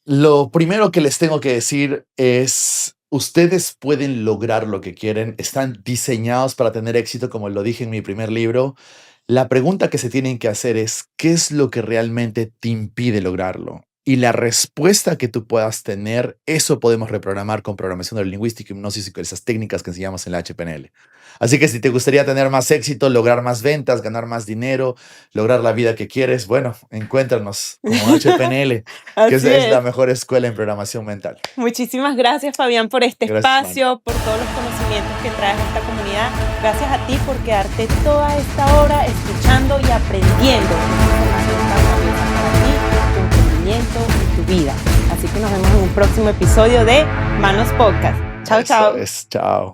Lo primero que les tengo que decir es, ustedes pueden lograr lo que quieren, están diseñados para tener éxito, como lo dije en mi primer libro. La pregunta que se tienen que hacer es, ¿qué es lo que realmente te impide lograrlo? Y la respuesta que tú puedas tener, eso podemos reprogramar con programación neurolingüística, hipnosis y con esas técnicas que enseñamos en la HPNL. Así que si te gustaría tener más éxito, lograr más ventas, ganar más dinero, lograr la vida que quieres, bueno, encuéntranos como HPNL, que Así es la es. mejor escuela en programación mental. Muchísimas gracias, Fabián, por este Gracias, espacio, por todos los conocimientos que traes a esta comunidad. Gracias a ti por quedarte toda esta hora escuchando y aprendiendo información tan valiosa para ti, tu emprendimiento y tu vida. Así que nos vemos en un próximo episodio de Manos Podcast. Chao, chao. Eso es, chao.